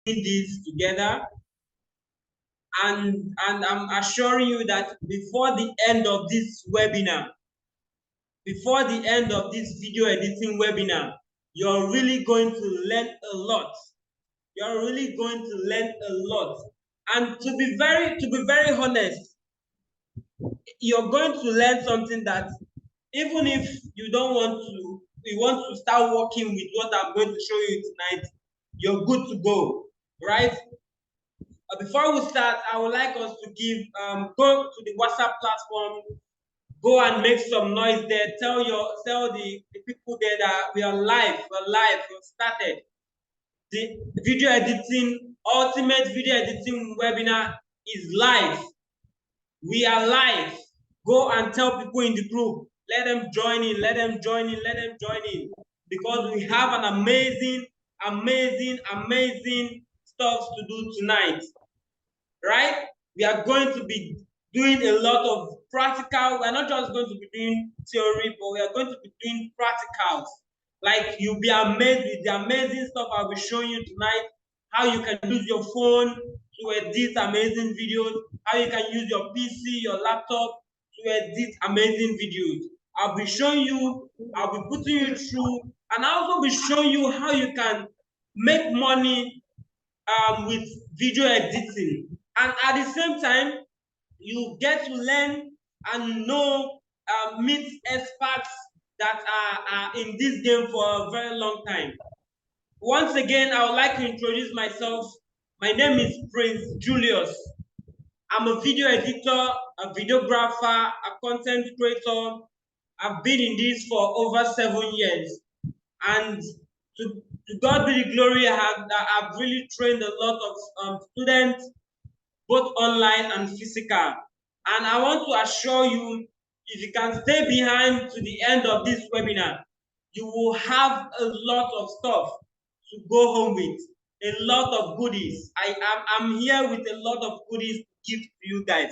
this together, and I'm assuring you that before the end of this webinar, before the end of this video editing webinar, you're really going to learn a lot. You're really going to learn a lot. And to be very honest, you're going to learn something that even if you don't want to, you want to start working with what I'm going to show you tonight, you're good to go, right? Before we start, I would like us to go to the WhatsApp platform, go and make some noise there. Tell the people there that we are live, we started. The video editing, ultimate video editing webinar is live. We are live. Go and tell people in the group. Let them join in, let them join in, let them join in. Because we have an amazing stuff to do tonight. Right? We are going to be doing a lot of practical. We're not just going to be doing theory, but we are going to be doing practicals. Like, you'll be amazed with the amazing stuff I'll be showing you tonight. How you can use your phone to edit amazing videos. How you can use your PC, your laptop to edit amazing videos. I'll be showing you, I'll be putting you through, and I'll also be showing you how you can make money with video editing. And at the same time, you get to learn and know, meet experts that are in this game for a very long time. Once again, I would like to introduce myself. My name is Prince Julius. I'm a video editor, a videographer, a content creator. I've been in this for over 7 years. And to God be the glory, I've really trained a lot of students, both online and physical. And I want to assure you, if you can stay behind to the end of this webinar, you will have a lot of stuff to go home with, a lot of goodies. I'm here with a lot of goodies to give to you guys.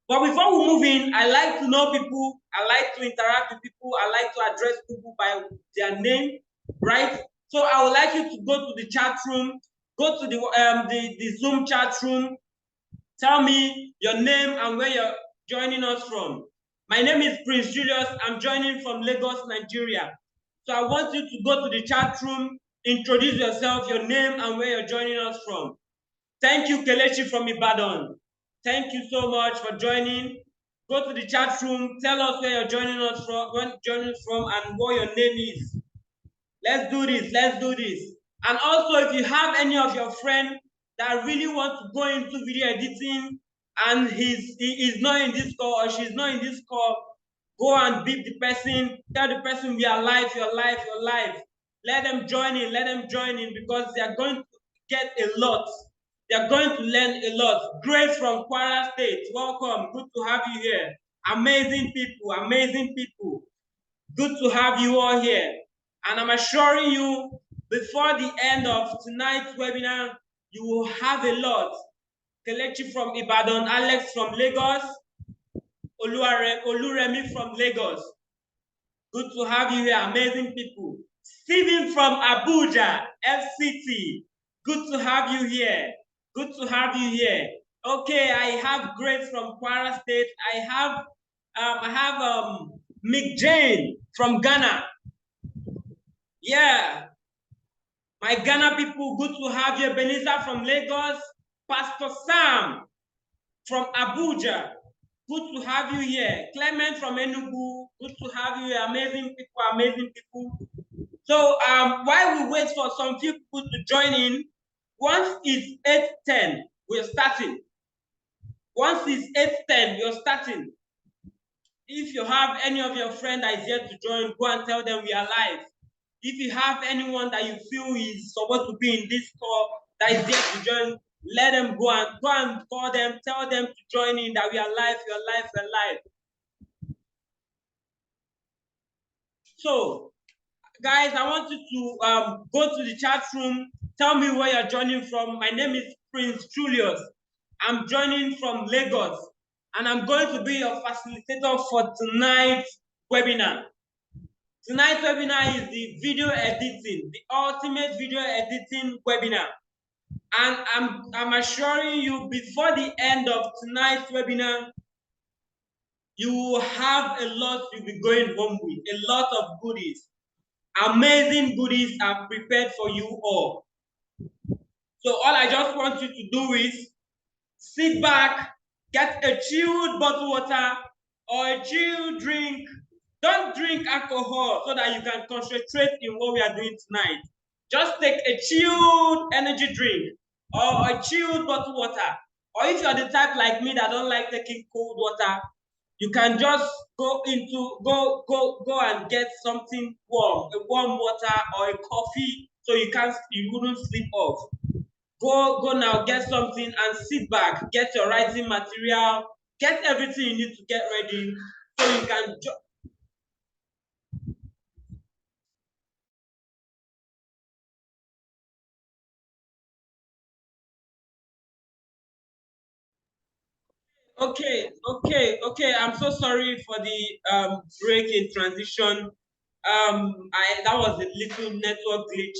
But before we move in, I like to know people, I like to interact with people, I like to address people by their name, right? So I would like you to go to the chat room, go to the Zoom chat room. Tell me your name and where you're joining us from. My name is Prince Julius. I'm joining from Lagos, Nigeria. So I want you to go to the chat room, introduce yourself, your name, and where you're joining us from. Thank you, Kelechi from Ibadan. Thank you so much for joining. Go to the chat room, tell us where you're joining us from, and what your name is. Let's do this. Let's do this. And also, if you have any of your friends that really want to go into video editing and he is not in this call or she's not in this call, go and beep the person, tell the person we are live, you're live, you're live. Let them join in, because they are going to get a lot. They are going to learn a lot. Grace from Kwara State, welcome. Good to have you here. Amazing people, amazing people. Good to have you all here. And I'm assuring you, before the end of tonight's webinar, you will have a lot. Kelechi from Ibadan, Alex from Lagos, Oluremi from Lagos. Good to have you here, amazing people. Stephen from Abuja, FCT. Good to have you here. Good to have you here. Okay, I have Grace from Kwara State. I have Mick Jane from Ghana. Yeah, my Ghana people, good to have you. Benisa from Lagos, Pastor Sam from Abuja, good to have you here. Clement from Enugu, good to have you here. Amazing people, amazing people. So while we wait for some few people to join in, once it's 8:10, we're starting. Once it's 8:10, you're starting. If you have any of your friends that is yet to join, go and tell them we are live. If you have anyone that you feel is supposed to be in this call that is yet to join, let them go and call them, tell them to join in, that we are live, you're live, we're live. So, guys, I want you to go to the chat room, tell me where you're joining from. My name is Prince Julius. I'm joining from Lagos, and I'm going to be your facilitator for tonight's webinar. Tonight's webinar is the video editing, the ultimate video editing webinar. And I'm assuring you, before the end of tonight's webinar, you will have a lot you'll be going home with, a lot of goodies. Amazing goodies are prepared for you all. So all I just want you to do is sit back, get a chilled bottle water or a chilled drink. Don't drink alcohol so that you can concentrate in what we are doing tonight. Just take a chilled energy drink or a chilled bottle water. Or if you're the type like me that don't like taking cold water, you can just go and get something warm, a warm water or a coffee, so you wouldn't sleep off. Go now, get something and sit back, get your writing material, get everything you need to get ready so you can okay. I'm so sorry for the break in transition. That was a little network glitch.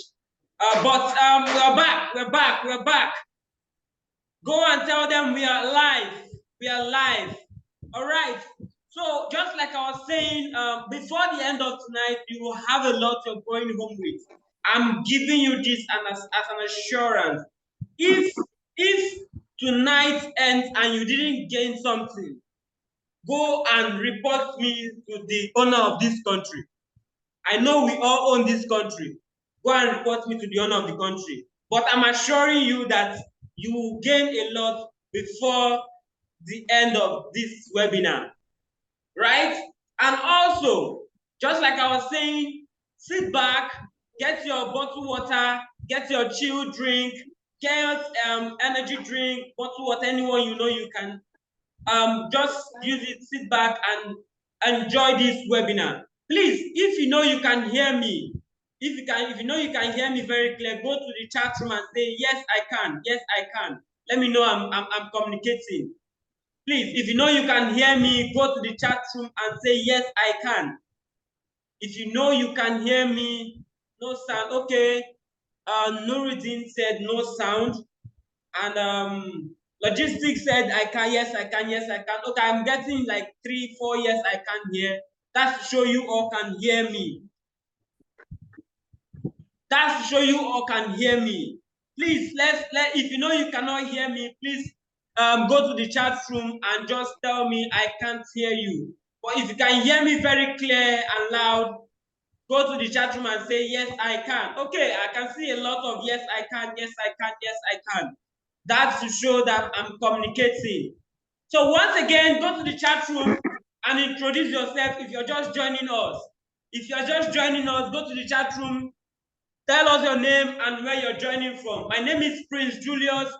But we're back. Go and tell them we are live. We are live. All right. So just like I was saying, before the end of tonight, you will have a lot you're going home with. I'm giving you this as an assurance. If tonight ends and you didn't gain something, go and report me to the owner of this country. I know we all own this country. Go and report me to the owner of the country. But I'm assuring you that you will gain a lot before the end of this webinar, right? And also, just like I was saying, sit back, get your bottled water, get your chilled drink, get energy drink, bottled water, anyone you know you can just use it, sit back and enjoy this webinar. Please, if you know you can hear me, if you know you can hear me very clear, go to the chat room and say, yes, I can, yes, I can. Let me know I'm communicating. Please, if you know you can hear me, go to the chat room and say, yes, I can. If you know you can hear me, no sound, okay. Nuruddin said no sound. And logistics said I can, yes, I can, yes, I can. Okay, I'm getting like 3, 4 yes, I can hear. That's to show you all can hear me. That's to show you all can hear me. Please, if you know you cannot hear me, please go to the chat room and just tell me I can't hear you. But if you can hear me very clear and loud, go to the chat room and say, yes, I can. Okay, I can see a lot of yes, I can, yes, I can, yes, I can. That's to show that I'm communicating. So once again, go to the chat room and introduce yourself if you're just joining us. If you're just joining us, go to the chat room, tell us your name and where you're joining from. My name is Prince Julius,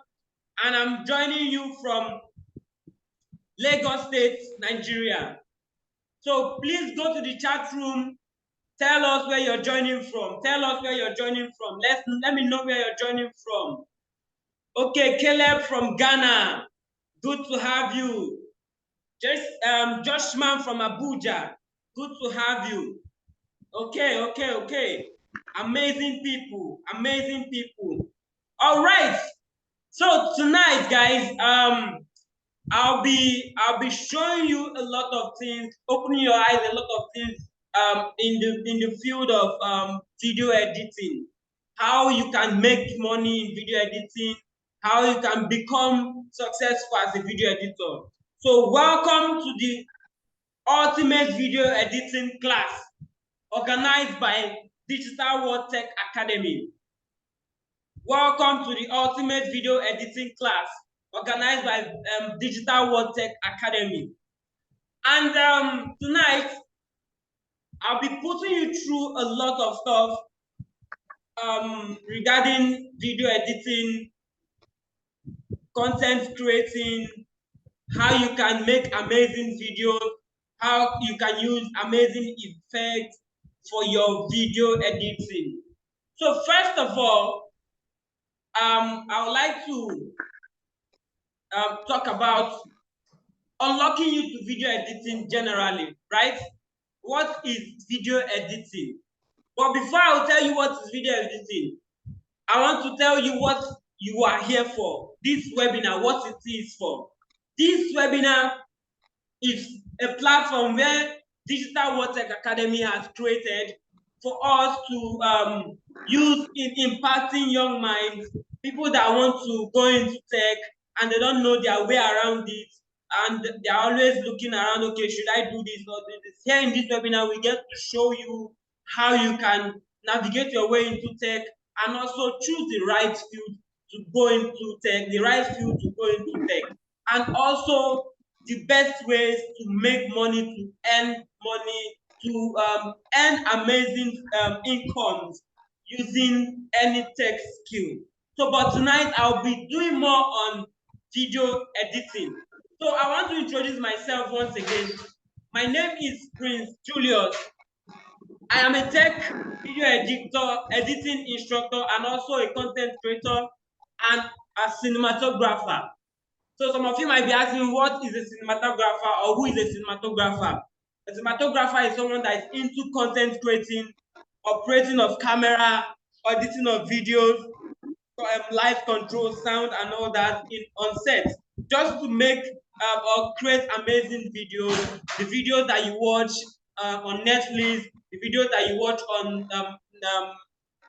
and I'm joining you from Lagos State, Nigeria. So please go to the chat room, tell us where you're joining from. Tell us where you're joining from. Let me know where you're joining from. Okay, Caleb from Ghana. Good to have you. Joshman from Abuja. Good to have you. Okay. Amazing people. Amazing people. All right. So tonight, guys, I'll be showing you a lot of things, opening your eyes a lot of things in the field of video editing. How you can make money in video editing, how you can become successful as a video editor. So welcome to the Ultimate Video Editing class organized by Digital World Tech Academy. Welcome to the Ultimate Video Editing class organized by Digital World Tech Academy. And tonight, I'll be putting you through a lot of stuff regarding video editing, content creating, how you can make amazing videos, how you can use amazing effects for your video editing. So first of all, I would like to talk about unlocking you to video editing generally, right? What is video editing? But before I will tell you what is video editing, I want to tell you what you are here for. This webinar, what it is for. This webinar is a platform where Digital World Tech Academy has created for us to use in impacting young minds, people that want to go into tech and they don't know their way around it, and they're always looking around, okay, should I do this or do this? Here in this webinar, we get to show you how you can navigate your way into tech and also choose the right field to go into tech, the right field to go into tech, and also the best ways to make money, to earn money, to earn amazing incomes using any tech skill. So, but tonight I'll be doing more on video editing. So I want to introduce myself once again. My name is Prince Julius. I am a tech video editor, editing instructor, and also a content creator and a cinematographer. So some of you might be asking, what is a cinematographer or who is a cinematographer? A cinematographer is someone that is into content creating, operating of camera, editing of videos, live control, sound, and all that on set, just to make or create amazing videos. The videos that you watch on Netflix, the videos that you watch on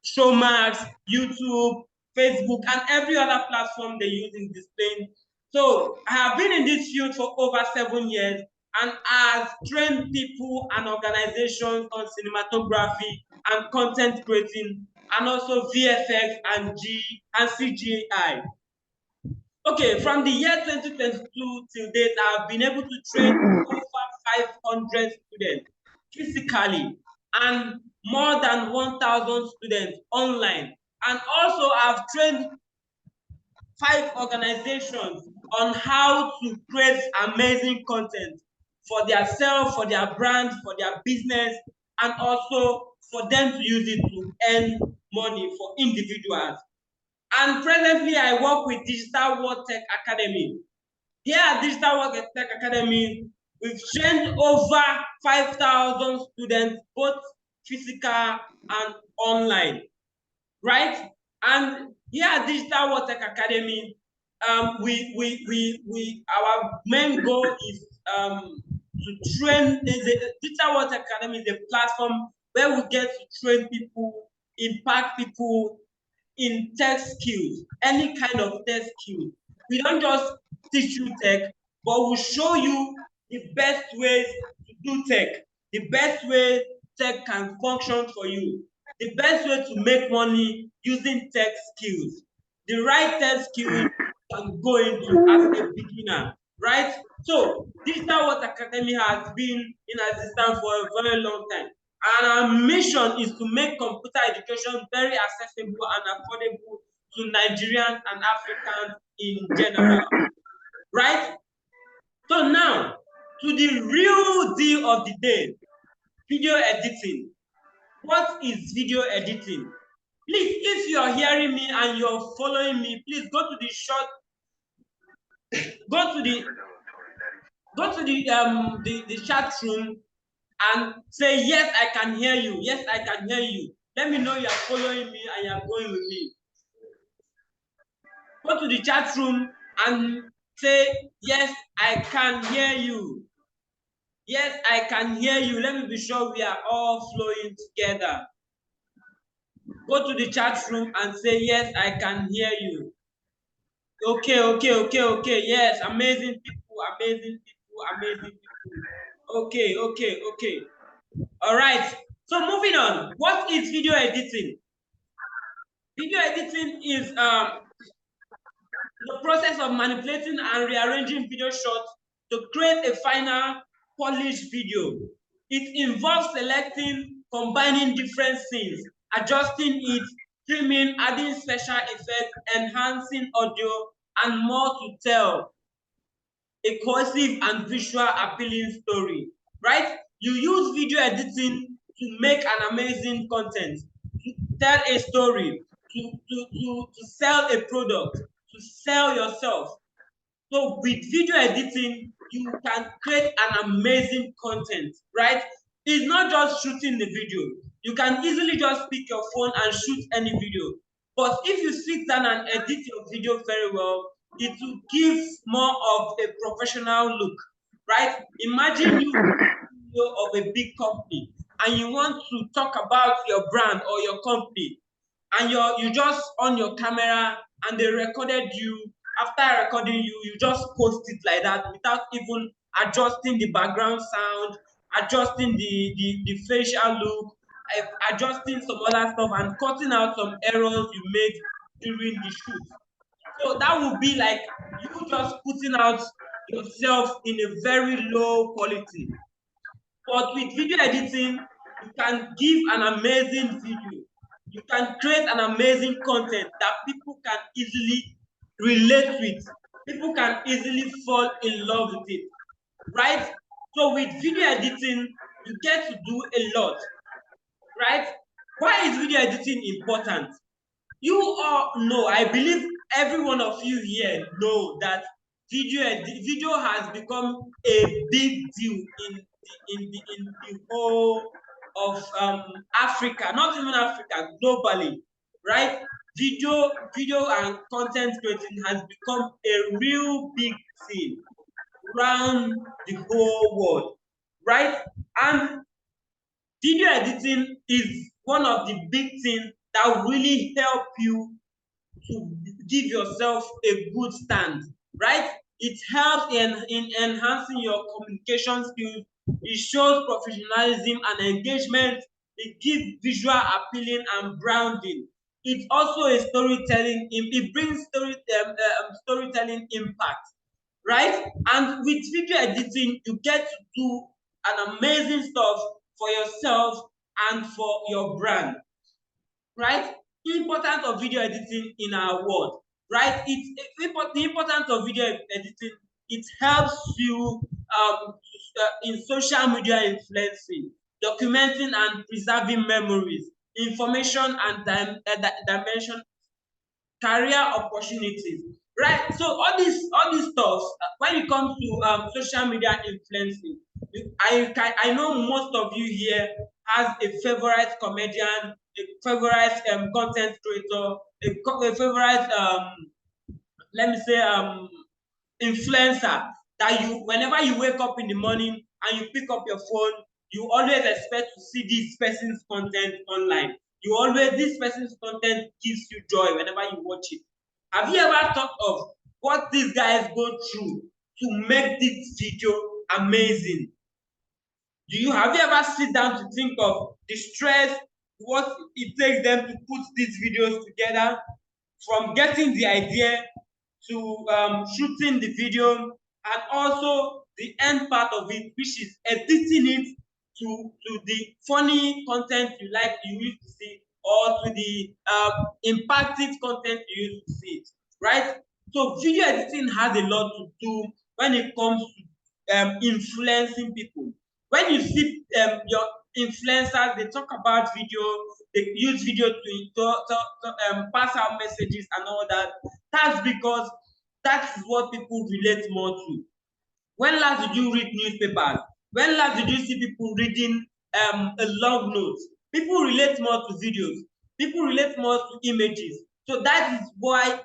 Showmax, YouTube, Facebook, and every other platform they use in displaying. So I have been in this field for over 7 years and has trained people and organizations on cinematography and content creating, and also VFX and CGI. Okay, from the year 2022 till date, I've been able to train over 500 students physically and more than 1,000 students online. And also, I've trained 5 organizations on how to create amazing content for their self, for their brand, for their business, and also for them to use it to earn money for individuals. And presently, I work with Digital World Tech Academy. Here at Digital World Tech Academy, we've trained over 5,000 students, both physical and online, right? And here at Digital World Tech Academy, our main goal is to train. The Digital World Tech Academy is a platform where we get to train people, impact people in tech skills, any kind of tech skills. We don't just teach you tech, but we show you the best ways to do tech, the best way tech can function for you, the best way to make money using tech skills, the right tech skills you can go into as a beginner, right? So Digital World Academy has been in existence for a very long time. And our mission is to make computer education very accessible and affordable to Nigerians and Africans in general, right? So now, to the real deal of the day, video editing. What is video editing? Please, if you are hearing me and you're following me, please go to the short, go to the chat room and say, yes, I can hear you. Yes, I can hear you. Let me know you are following me and you are going with me. Go to the chat room and say, yes, I can hear you. Yes, I can hear you. Let me be sure we are all flowing together. Go to the chat room and say, yes, I can hear you. Okay. Yes, amazing people, amazing people, amazing people. Okay. All right. So moving on. What is video editing? Video editing is the process of manipulating and rearranging video shots to create a final polished video. It involves selecting, combining different scenes, adjusting it, trimming, adding special effects, enhancing audio, and more to tell a cohesive and visual appealing story, right? You use video editing to make an amazing content, to tell a story, to sell a product, to sell yourself. So with video editing, you can create an amazing content, right? It's not just shooting the video. You can easily just pick your phone and shoot any video. But if you sit down and edit your video very well, it will give more of a professional look, right? Imagine you CEO of a big company and you want to talk about your brand or your company, and you just on your camera and they recorded you. After recording you, you just post it like that without even adjusting the background sound, adjusting the facial look, adjusting some other stuff and cutting out some errors you made during the shoot. So that would be like you just putting out yourself in a very low quality. But with video editing, you can give an amazing video. You can create an amazing content that people can easily relate with. People can easily fall in love with it, right? So with video editing, you get to do a lot, right? Why is video editing important? You all know, I believe every one of you here know that video has become a big deal in the whole of Africa, not even Africa, globally, right? Video and content creating has become a real big thing around the whole world, right? And video editing is one of the big things that really help you to give yourself a good stand, right? It helps in enhancing your communication skills. It shows professionalism and engagement. It gives visual appealing and branding. It's also a storytelling. It brings storytelling impact, right? And with video editing, you get to do an amazing stuff for yourself and for your brand, right? Importance of video editing in our world, right? The importance of video editing, it helps you in social media influencing, documenting and preserving memories, information and dimension, career opportunities, right? So all these stuff, when it comes to social media influencing, I know most of you here has a favorite comedian, a favorite content creator, a favorite let me say influencer that you, whenever you wake up in the morning and you pick up your phone, you always expect to see this person's content online. You always, this person's content gives you joy whenever you watch it. Have you ever thought of what these guys go through to make this video amazing? Have you ever sit down to think of the stress, what it takes them to put these videos together, from getting the idea to shooting the video, and also the end part of it, which is editing it to the funny content you used to see, or to the impactful content you used to see, right? So video editing has a lot to do when it comes to influencing people. When you see your influencers, they talk about video, they use video to pass out messages and all that. That's because that is what people relate more to. When last did you read newspapers? When last did you see people reading a long note? People relate more to videos. People relate more to images. So that is why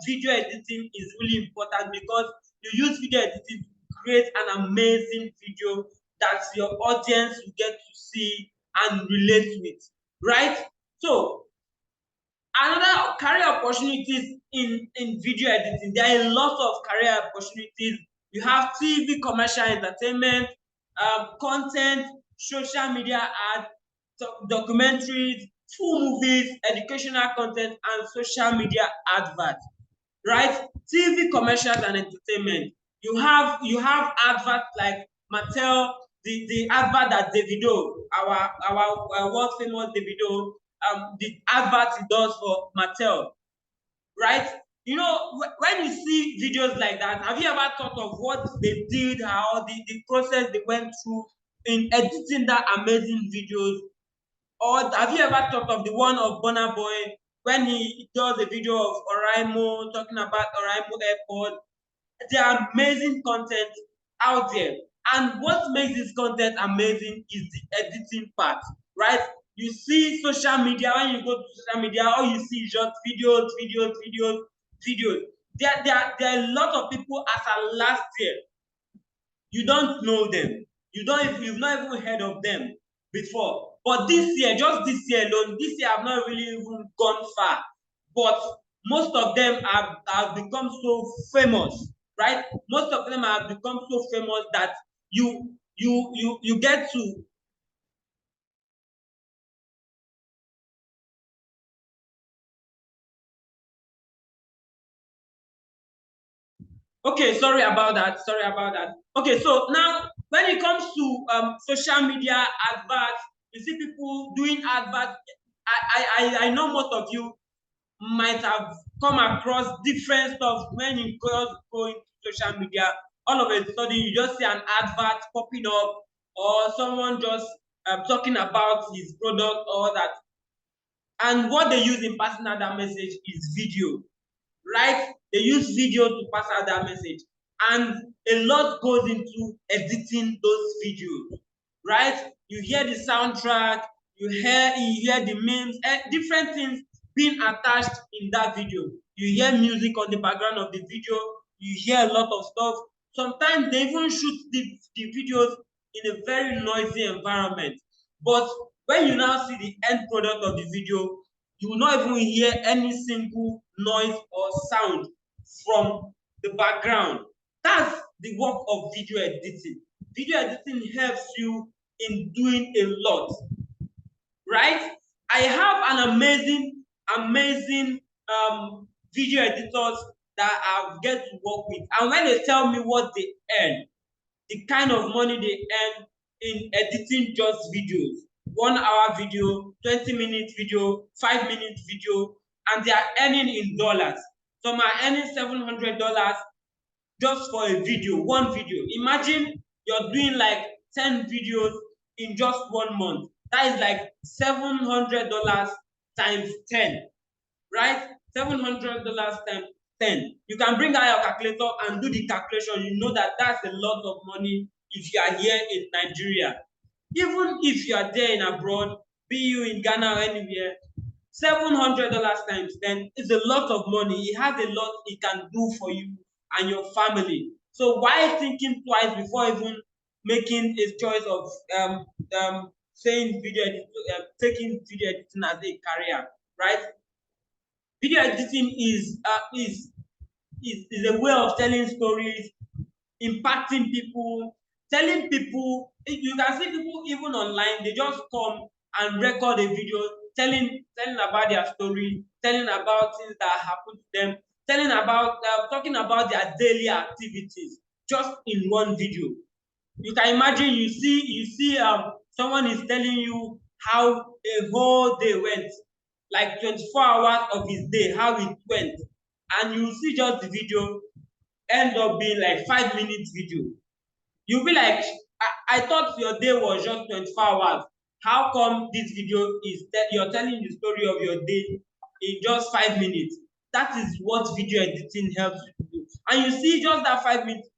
video editing is really important, because you use video editing to create an amazing video that your audience will get to see and relate with, right? So another career opportunities in video editing, there are a lot of career opportunities. You have TV, commercial entertainment, content, social media ads, documentaries, full movies, educational content, and social media adverts, right? TV, commercials, and entertainment. You have adverts like Mattel, the advert that Davido, our world famous Davido, the advert he does for Mattel, right? You know, when you see videos like that, have you ever thought of what they did, how the process they went through in editing that amazing videos? Or have you ever thought of the one of Burna Boy when he does a video of Oraimo, talking about Oraimo Airport? There are amazing content out there. And what makes this content amazing is the editing part, right? You see social media, when you go to social media, all you see is just videos, videos, videos, videos. There are a lot of people as at last year. You don't know them. You've not even heard of them before. But this year, just this year alone, this year I've not really even gone far. But most of them have become so famous, right? Most of them have become so famous that you get to. Okay, sorry about that. Sorry about that. Okay, so now when it comes to social media adverts, you see people doing adverts. I know most of you might have come across different stuff when you go into social media. All of a sudden, you just see an advert popping up, or someone just talking about his product or that. And what they use in passing out that message is video, right? They use video to pass out that message. And a lot goes into editing those videos, right? You hear the soundtrack, you hear the memes, different things being attached in that video. You hear music on the background of the video, you hear a lot of stuff. Sometimes they even shoot the videos in a very noisy environment. But when you now see the end product of the video, you will not even hear any single noise or sound from the background. That's the work of video editing. Video editing helps you in doing a lot, right? I have an amazing video editors that I get to work with, and when they tell me what they earn, the kind of money they earn in editing just videos, 1 hour video, 20-minute video, 5-minute video, and they are earning in dollars. Some are earning $700 just for a video, one video. Imagine you're doing like 10 videos in just 1 month. That is like $700 times 10, right? $700 times 10. You can bring out your calculator and do the calculation. You know that that's a lot of money if you are here in Nigeria. Even if you are there in abroad, be you in Ghana or anywhere, $700 times 10 is a lot of money. It has a lot it can do for you and your family. So why thinking twice before even making a choice of saying taking video editing as a career, right? Video editing is a way of telling stories, impacting people, telling people. You can see people even online, they just come and record a video telling about their story, telling about things that happen to them, telling about talking about their daily activities just in one video. You can imagine, you see someone is telling you how a whole day went, like 24 hours of his day, how it went, and you see just the video end up being like 5 minutes video. You'll be like, I thought your day was just 24 hours. How come this video is you're telling the story of your day in just 5 minutes? That is what video editing helps you to do. And you see, just that 5 minutes,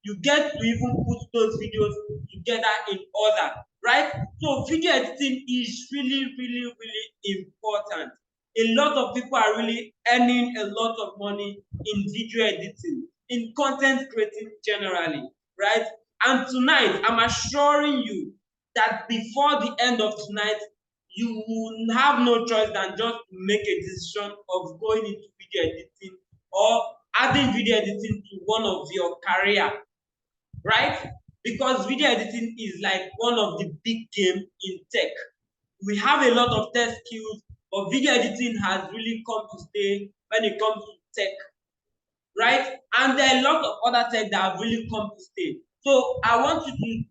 you get to even put those videos together in order, right? So video editing is really, really, really important. A lot of people are really earning a lot of money in video editing, in content creating generally, right? And tonight, I'm assuring you that before the end of tonight, you will have no choice than just to make a decision of going into video editing or adding video editing to one of your career, right? Because video editing is like one of the big game in tech. We have a lot of tech skills, but video editing has really come to stay when it comes to tech, right? And there are a lot of other tech that have really come to stay. So I want you to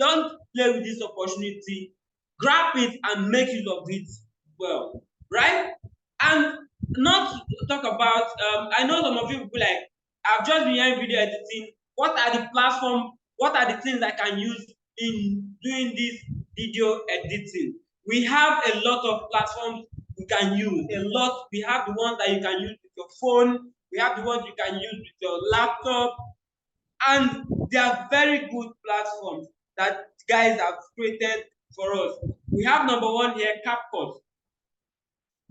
don't play with this opportunity, grab it and make use of it well, right? And not to talk about, I know some of you will be like, I've just been hearing video editing. What are the platform? What are the things I can use in doing this video editing? We have a lot of platforms you can use. A lot. We have the ones that you can use with your phone. We have the ones you can use with your laptop, and they are very good platforms that guys have created for us. We have number one here, CapCut.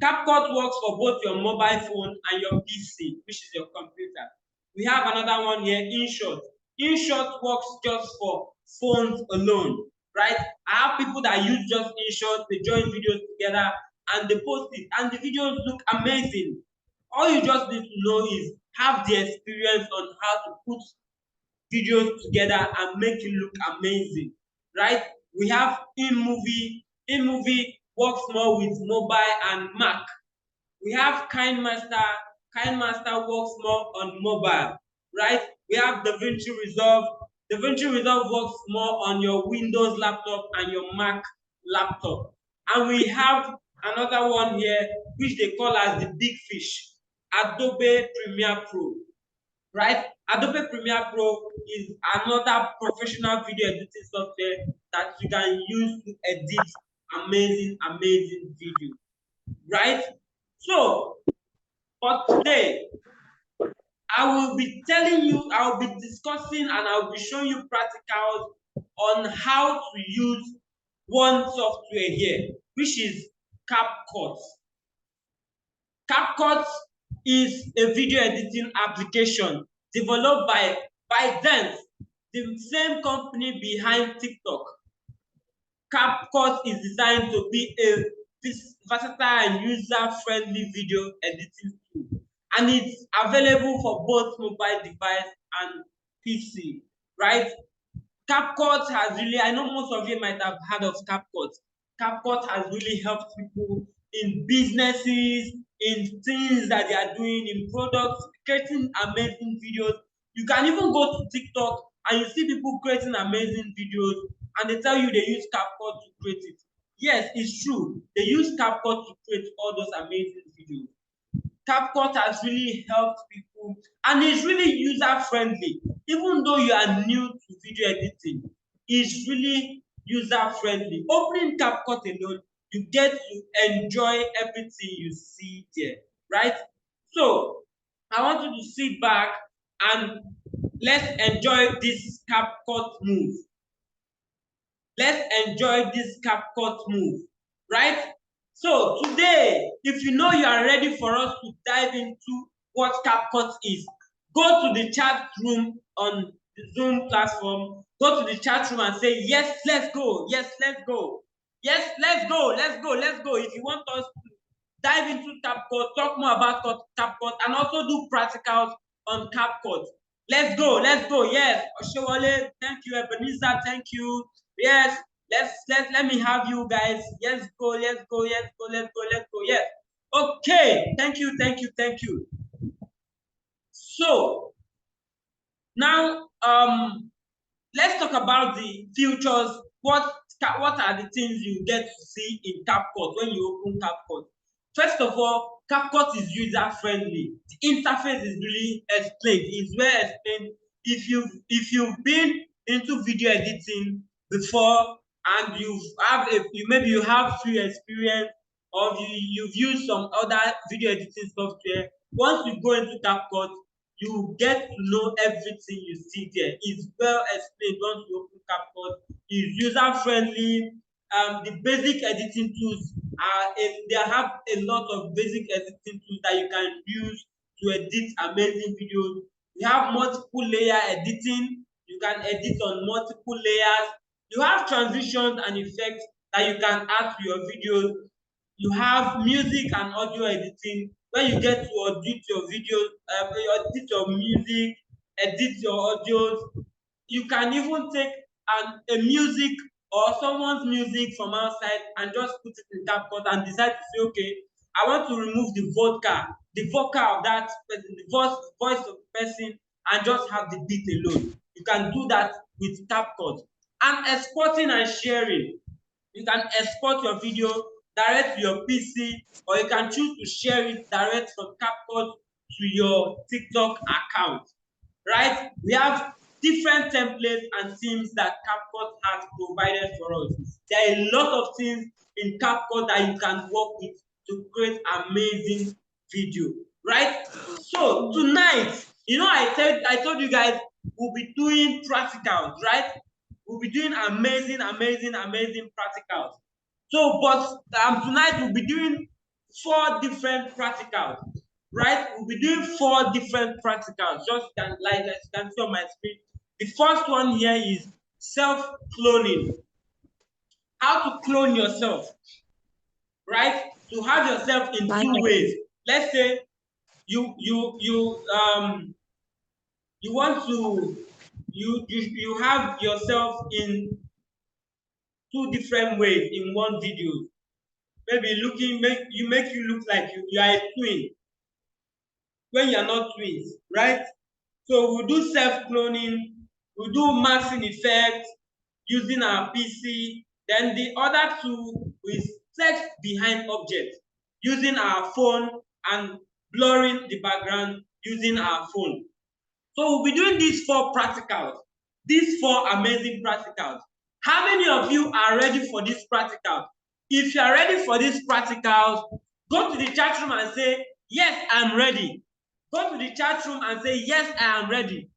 CapCut works for both your mobile phone and your PC, which is your computer. We have another one here, InShot. InShot works just for phones alone, right? I have people that use just InShot, they join videos together and they post it, and the videos look amazing. All you just need to know is have the experience on how to put videos together and make it look amazing, right? We have InMovie. InMovie works more with mobile and Mac. We have KineMaster. KineMaster works more on mobile, right? We have DaVinci Resolve. DaVinci Resolve works more on your Windows laptop and your Mac laptop. And we have another one here, which they call as the big fish, Adobe Premiere Pro, right? Adobe Premiere Pro is another professional video editing software that you can use to edit amazing video, right? So for today, I will be telling you, I will be discussing and I will be showing you practicals on how to use one software here, which is CapCut. CapCut is a video editing application developed by ByteDance, the same company behind TikTok. CapCut is designed to be a versatile and user-friendly video editing tool, and it's available for both mobile device and PC, right? CapCut has really, I know most of you might have heard of CapCut. CapCut has really helped people in businesses, in things that they are doing, in products, creating amazing videos. You can even go to TikTok and you see people creating amazing videos and they tell you they use CapCut to create it. Yes, it's true. They use CapCut to create all those amazing videos. CapCut has really helped people and it's really user friendly. Even though you are new to video editing, it's really user friendly. Opening CapCut alone, you get to enjoy everything you see there, right? So I want you to sit back and let's enjoy this CapCut move. Let's enjoy this CapCut move, right? So today, if you know you are ready for us to dive into what CapCut is, go to the chat room on the Zoom platform, go to the chat room and say, yes, let's go, yes, let's go, yes, let's go, let's go, let's go. If you want us to dive into CapCut, talk more about CapCut, and also do practicals on CapCut. Let's go, let's go. Yes, Oshewale, thank you. Ebenezer, thank you. Yes, let me have you guys. Yes, go, let's go, let's go, let's go, let's go. Yes. Okay, thank you, thank you, thank you. So now let's talk about the features. What are the things you get to see in CapCut when you open CapCut? First of all, CapCut is user friendly. The interface is really explained. It's well explained. If you've been into video editing before and maybe you have few experience or you've used some other video editing software, once you go into CapCut, you get to know everything you see there. It's well explained once you open CapCut. It's user friendly. The basic editing tools they have a lot of basic editing tools that you can use to edit amazing videos. You have multiple layer editing. You can edit on multiple layers. You have transitions and effects that you can add to your videos. You have music and audio editing where you get to edit your videos, you edit your music, edit your audios. You can even take a music or someone's music from outside and just put it in CapCut and decide to say, okay, I want to remove the vocal of that person, the voice of the person, and just have the beat alone. You can do that with CapCut. And exporting and sharing. You can export your video direct to your PC, or you can choose to share it direct from CapCut to your TikTok account, right? We have different templates and themes that CapCut has provided for us. There are a lot of things in CapCut that you can work with to create amazing video, right? So tonight, I told you guys we'll be doing practicals, right? We'll be doing amazing practicals. So, but tonight we'll be doing 4 different practicals, right? We'll be doing 4 different practicals. Just like as you can see on my screen. The first one here is self-cloning. How to clone yourself, right? To have yourself in 2 ways. Let's say you want to you have yourself in 2 different ways in one video. Maybe make you look like you are a twin when you are not twins, right? So we do self-cloning, we do masking effect using our PC. Then the other 2 is text behind object using our phone and blurring the background using our phone. So we'll be doing these 4 practicals, these 4 amazing practicals. How many of you are ready for this practical? If you are ready for this practicals, go to the chat room and say, yes, I'm ready. Go to the chat room and say, yes, I am ready.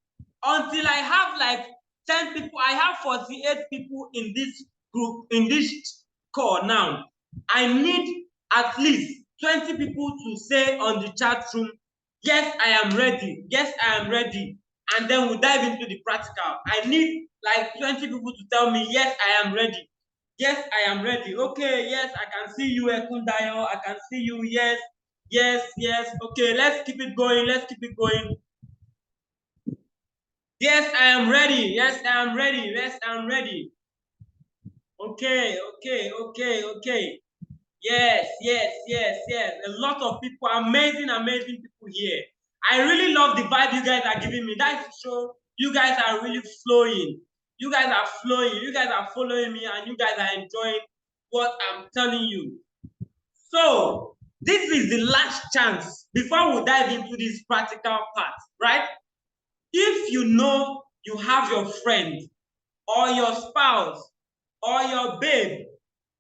Until I have like 10 people, I have 48 people in this group, in this call now. I need at least 20 people to say on the chat room, yes, I am ready. Yes, I am ready. And then we'll dive into the practical. I need like 20 people to tell me, yes, I am ready. Yes, I am ready. Okay, yes, I can see you, Ekundayo. I can see you. Yes, yes, yes. Okay, let's keep it going. Let's keep it going. Yes, I am ready. Yes, I am ready. Yes, I am ready. Okay, okay, okay, okay. Yes, yes, yes, yes. A lot of people, amazing, amazing people here. I really love the vibe you guys are giving me. That is to show you guys are really flowing. You guys are flowing. You guys are following me, and you guys are enjoying what I'm telling you. So, this is the last chance before we dive into this practical part, right? If you know you have your friend or your spouse or your babe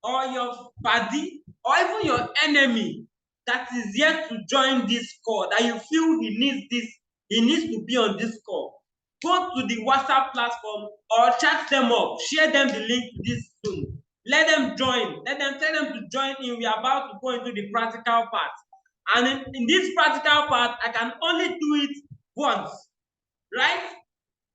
or your buddy or even your enemy that is yet to join this call, that you feel he needs to be on this call, go to the WhatsApp platform or chat them up, share them the link to this Zoom. Let them join. Tell them to join in. We are about to go into the practical part. And in this practical part, I can only do it once, right?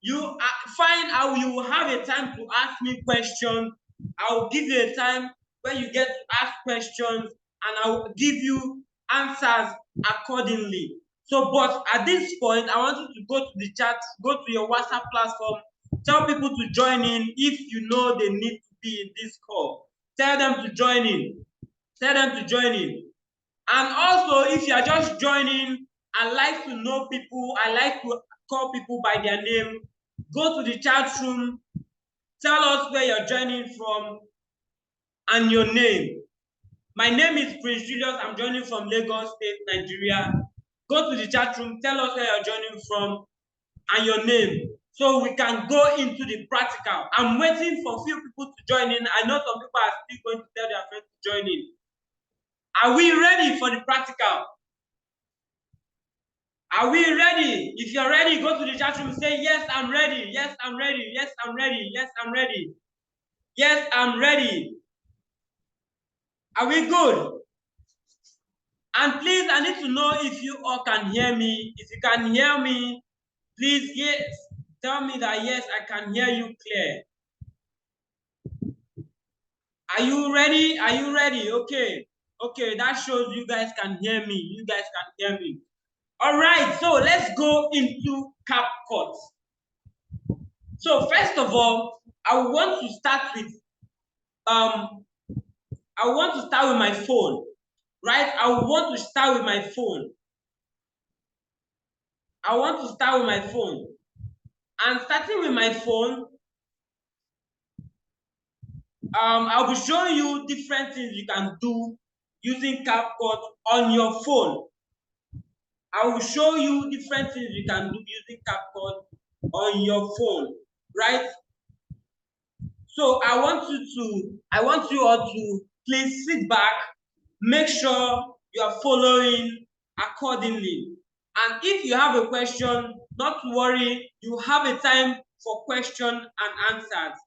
You find how you will have a time to ask me questions. I'll give you a time where you get to ask questions, and I'll give you answers accordingly. So, but at this point, I want you to go to the chat, go to your WhatsApp platform, tell people to join in if you know they need to be in this call. Tell them to join in. Tell them to join in. And also, if you are just joining, I like to know people, I like to call people by their name. Go to the chat room, tell us where you're joining from and your name. My name is Prince Julius. I'm joining from Lagos State, Nigeria. Go to the chat room, tell us where you're joining from and your name, so we can go into the practical. I'm waiting for a few people to join in. I know some people are still going to tell their friends to join in. Are we ready for the practical? Are we ready? If you're ready, go to the chat room, say, yes, I'm ready. Yes, I'm ready. Yes, I'm ready. Yes, I'm ready. Yes, I'm ready. Are we good? And please, I need to know if you all can hear me. If you can hear me, please, yes, tell me that, yes, I can hear you clear. Are you ready? Are you ready? Okay. Okay, that shows you guys can hear me. You guys can hear me. All right, so let's go into CapCut. So first of all, I want to start with my phone, right? I want to start with my phone. And starting with my phone, I'll be showing you different things you can do using CapCut on your phone. I will show you different things you can do using CapCut on your phone, right? So I want you all to please sit back, make sure you are following accordingly. And if you have a question, not to worry, you have a time for question and answers,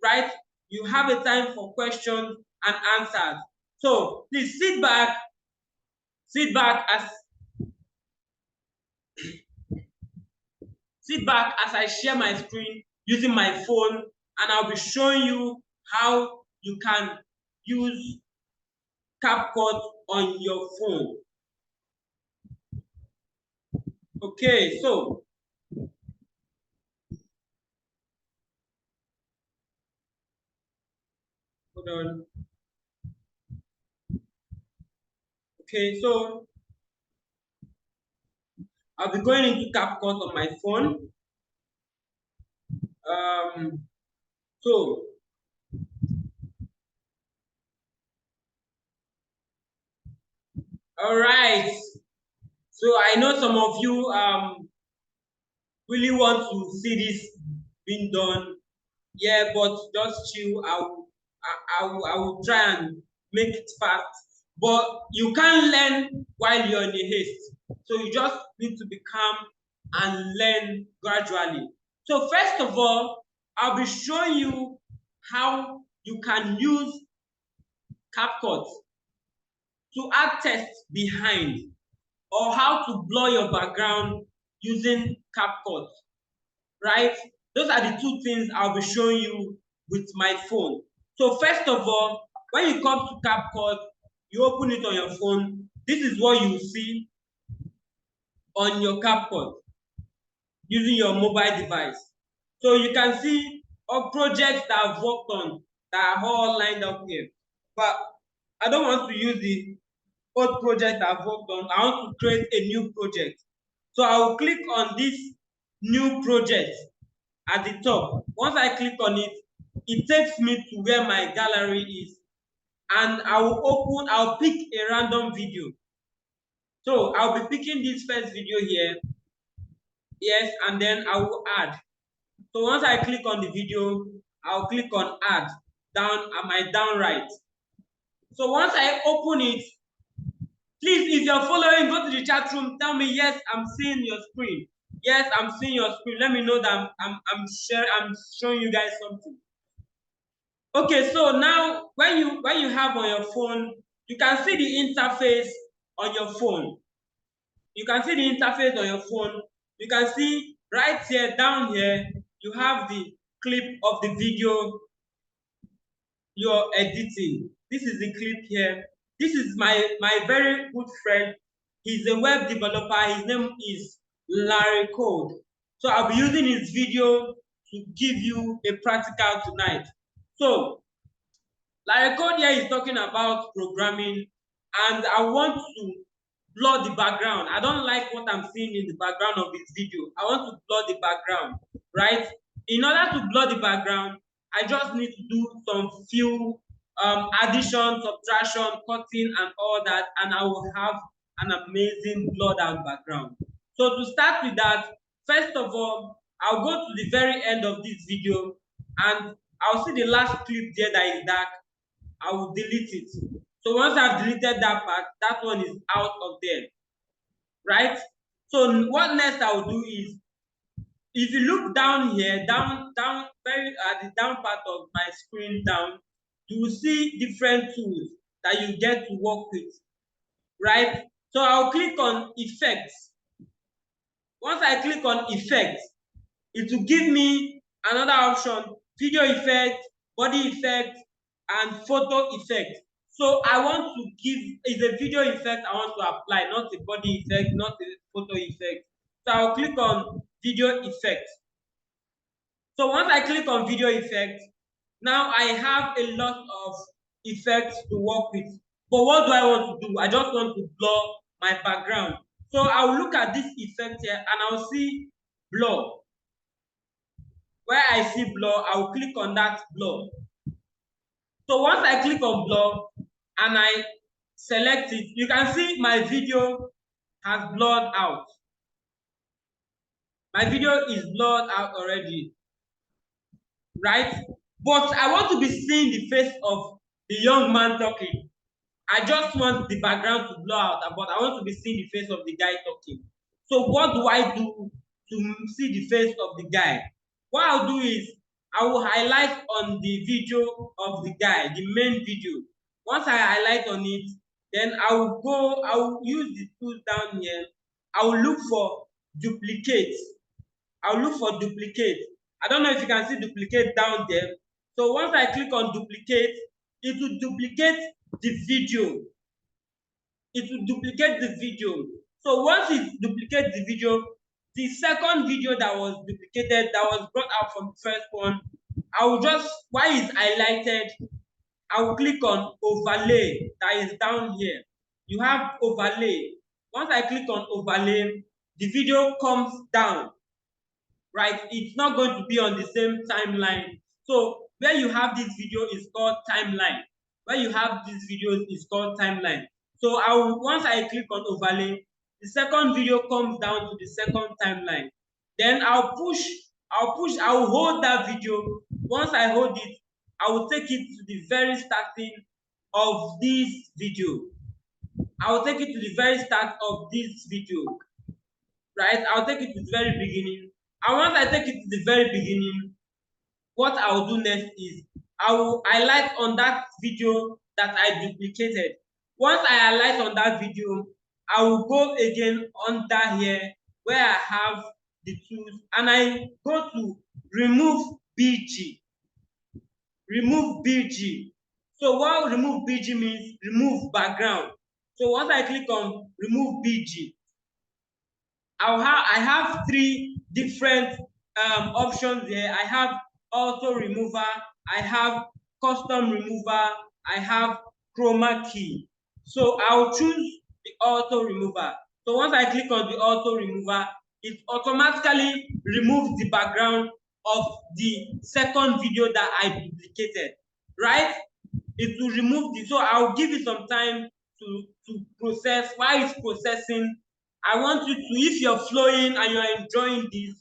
right? You have a time for questions and answers. So please sit back as I share my screen using my phone, and I'll be showing you how you can use CapCut on your phone. Okay, so hold on. Okay, so I'll be going into CapCut on my phone. So all right. So I know some of you really want to see this being done. Yeah, but just chill. I will try and make it fast. But you can't learn while you're in a haste. So you just need to be calm and learn gradually. So first of all, I'll be showing you how you can use CapCut to add text behind, or how to blur your background using CapCut, right? Those are the two things I'll be showing you with my phone. So first of all, when you come to CapCut, you open it on your phone. This is what you see on your CapCut using your mobile device. So you can see all projects that I've worked on that are all lined up here. But I don't want to use the old project I've worked on. I want to create a new project. So I will click on this new project at the top. Once I click on it, it takes me to where my gallery is, and I'll pick a random video. So I'll be picking this first video here, yes, and then I will add. So once I click on the video, I'll click on add down at my down right. So once I open it, please, if you're following, go to the chat room, tell me, yes, I'm seeing your screen. Yes, I'm seeing your screen. Let me know that I'm showing you guys something. Okay, so now when you have on your phone, you can see the interface on your phone. You can see the interface on your phone. You can see right here, down here, you have the clip of the video you're editing. This is the clip here. This is my very good friend. He's a web developer. His name is Larry Code. So I'll be using his video to give you a practical tonight. So Larry Code here is talking about programming, and I want to blur the background. I don't like what I'm seeing in the background of this video. I want to blur the background, right? In order to blur the background, I just need to do some few addition, subtraction, cutting, and all that, and I will have an amazing blurred out background. So to start with that, first of all, I'll go to the very end of this video, and I'll see the last clip there that is dark. I will delete it. So once I've deleted that part, that one is out of there, right? So what next I will do is, if you look down here, down very at the down part of my screen down, you will see different tools that you get to work with, right? So I'll click on effects. Once I click on effects, it will give me another option: video effect, body effect, and photo effect. So I want to give is a video effect I want to apply, not a body effect, not a photo effect. So I'll click on video effect. So once I click on video effect, now I have a lot of effects to work with. But what do I want to do? I just want to blur my background. So I'll look at this effect here and I'll see blur. Where I see blur, I'll click on that blur. So once I click on blur and I select it, you can see my video has blurred out. My video is blurred out already, right? But I want to be seeing the face of the young man talking. I just want the background to blur out, but I want to be seeing the face of the guy talking. So what do I do to see the face of the guy? What I'll do is I will highlight on the video of the guy, the main video. Once I highlight on it, then I will use the tool down here. I will look for duplicate. I'll look for duplicate. I don't know if you can see duplicate down there. So once I click on duplicate, it will duplicate the video. It will duplicate the video. So once it duplicates the video, the second video that was duplicated, that was brought out from the first one, I will just, while it's highlighted, I will click on overlay that is down here. You have overlay. Once I click on overlay, the video comes down, right? It's not going to be on the same timeline. So where you have this video is called timeline. Where you have this video is called timeline. So once I click on overlay, the second video comes down to the second timeline. Then I will hold that video. Once I hold it, I will take it to the very starting of this video. I will take it to the very start of this video, right? I'll take it to the very beginning. And once I take it to the very beginning, what I will do next is I will highlight on that video that I duplicated. Once I highlight on that video, I will go again under here where I have the tools and I go to remove BG. Remove BG. So what remove BG means, remove background. So once I click on remove BG, I have three different options here. I have auto remover, I have custom remover, I have chroma key. So I'll choose the auto remover. So once I click on the auto remover, it automatically removes the background of the second video that I duplicated, right? It will remove the, so I'll give it some time to process. While it's processing, I want you to, if you're flowing and you're enjoying this,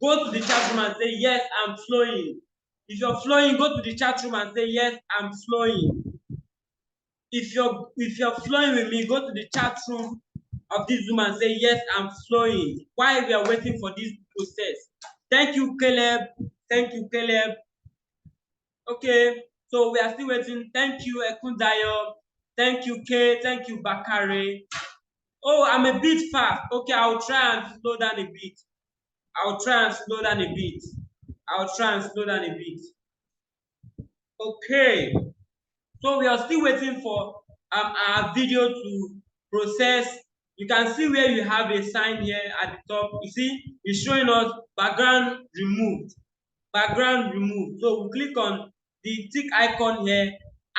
go to the chat room and say, yes, I'm flowing. If you're flowing, go to the chat room and say, yes, I'm flowing. If you're flowing with me, go to the chat room of this Zoom and say, yes, I'm flowing. While we are waiting for this process. Thank you, Caleb. Thank you, Caleb. Okay, so we are still waiting. Thank you, Ekundayo. Thank you, Kay. Thank you, Bakare. Oh, I'm a bit fast. Okay, I'll try and slow down a bit. I'll try and slow down a bit. I'll try and slow down a bit. Okay, so we are still waiting for our video to process. You can see where you have a sign here at the top. You see, it's showing us background removed. Background removed. So we click on the tick icon here,